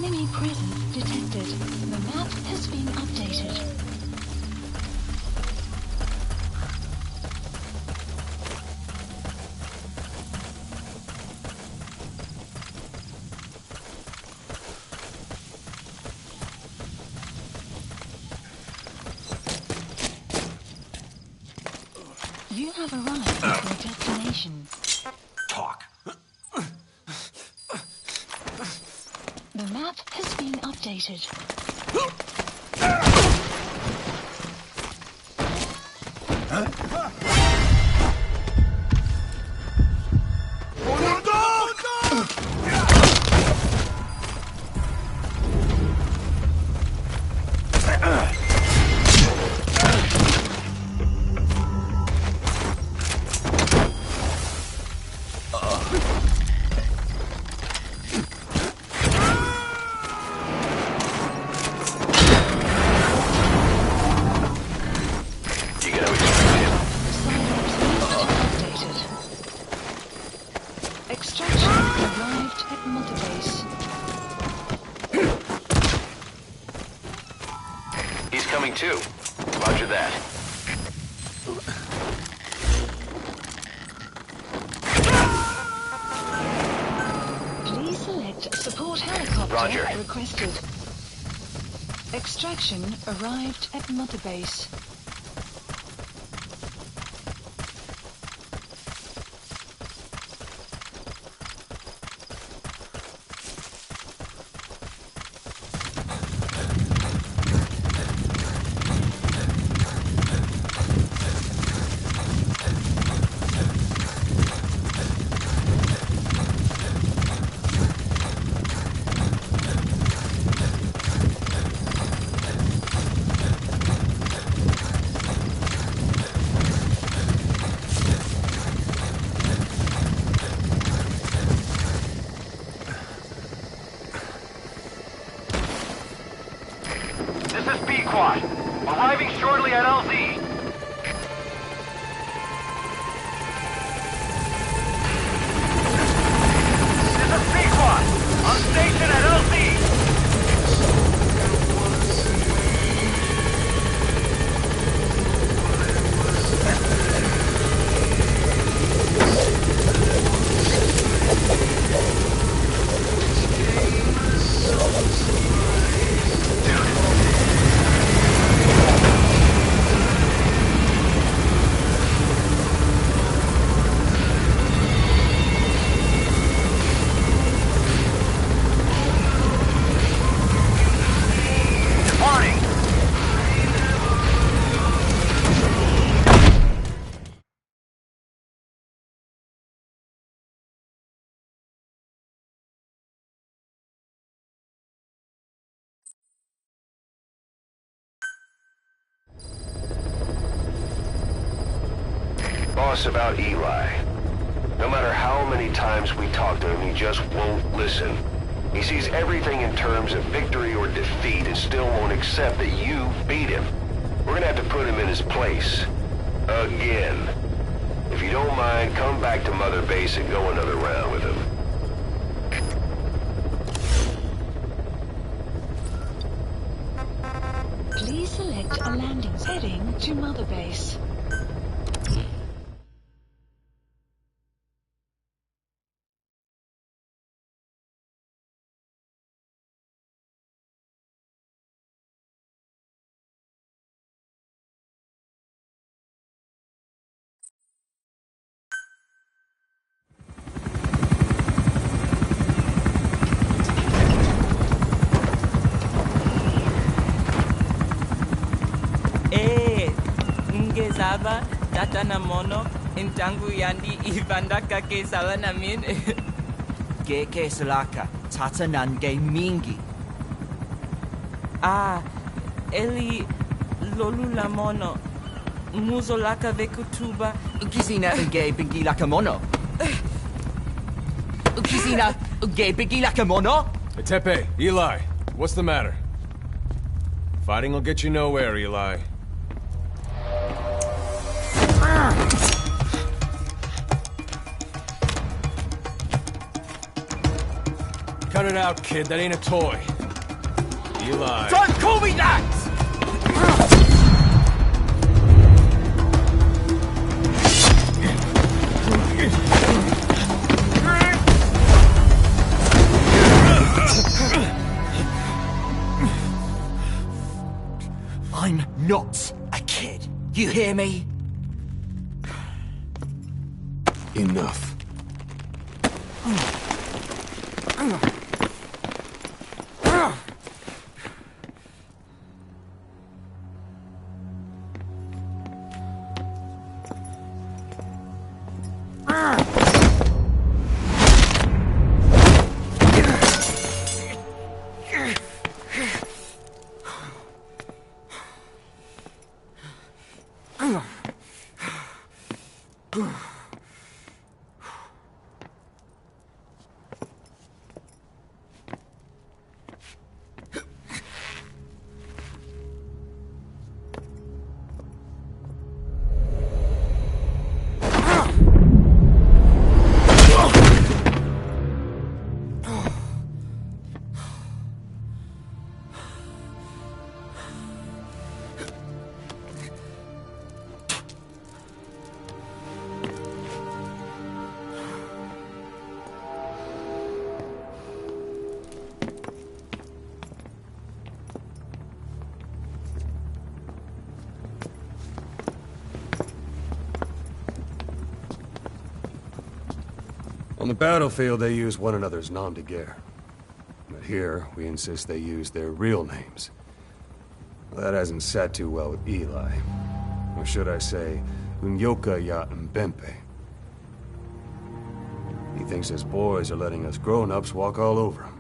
Enemy presence detected. The map has been updated. You have arrived at your destination. Talk. The map has been updated. Extraction arrived at Mother Base. He's coming too. Roger that. Please select support helicopter Roger. requested. Extraction arrived at Mother Base. This is B-Quad. Arriving shortly at LZ. This is B-Quad. On station at LZ. Departing. Boss, about Eli. No matter how many times we talk to him, he just won't listen. He sees everything in terms of victory or defeat and still won't accept that you beat him. We're gonna have to put him in his place. Again. If you don't mind, come back to Mother Base and go another round with him. Please select a landing heading to Mother Base. Mgsv, tata na mono, intangu yandi ibandaka ke sala namin. Ke salaka, tata nange mingi. Ah, eli lolu la mono, muzo laka vekutuba. Ukizina unge bingi laka mono. Ukizina unge bingi laka mono. Tepe, Eli, what's the matter? Fighting will get you nowhere, Eli. Cut it out, kid. That ain't a toy. Eli. Don't call me that! I'm not a kid. You hear me? Enough. On the battlefield, they use one another's nom de guerre. But here, we insist they use their real names. Well, that hasn't sat too well with Eli. Or should I say, Unyoka ya Mbempe. He thinks his boys are letting us grown-ups walk all over him.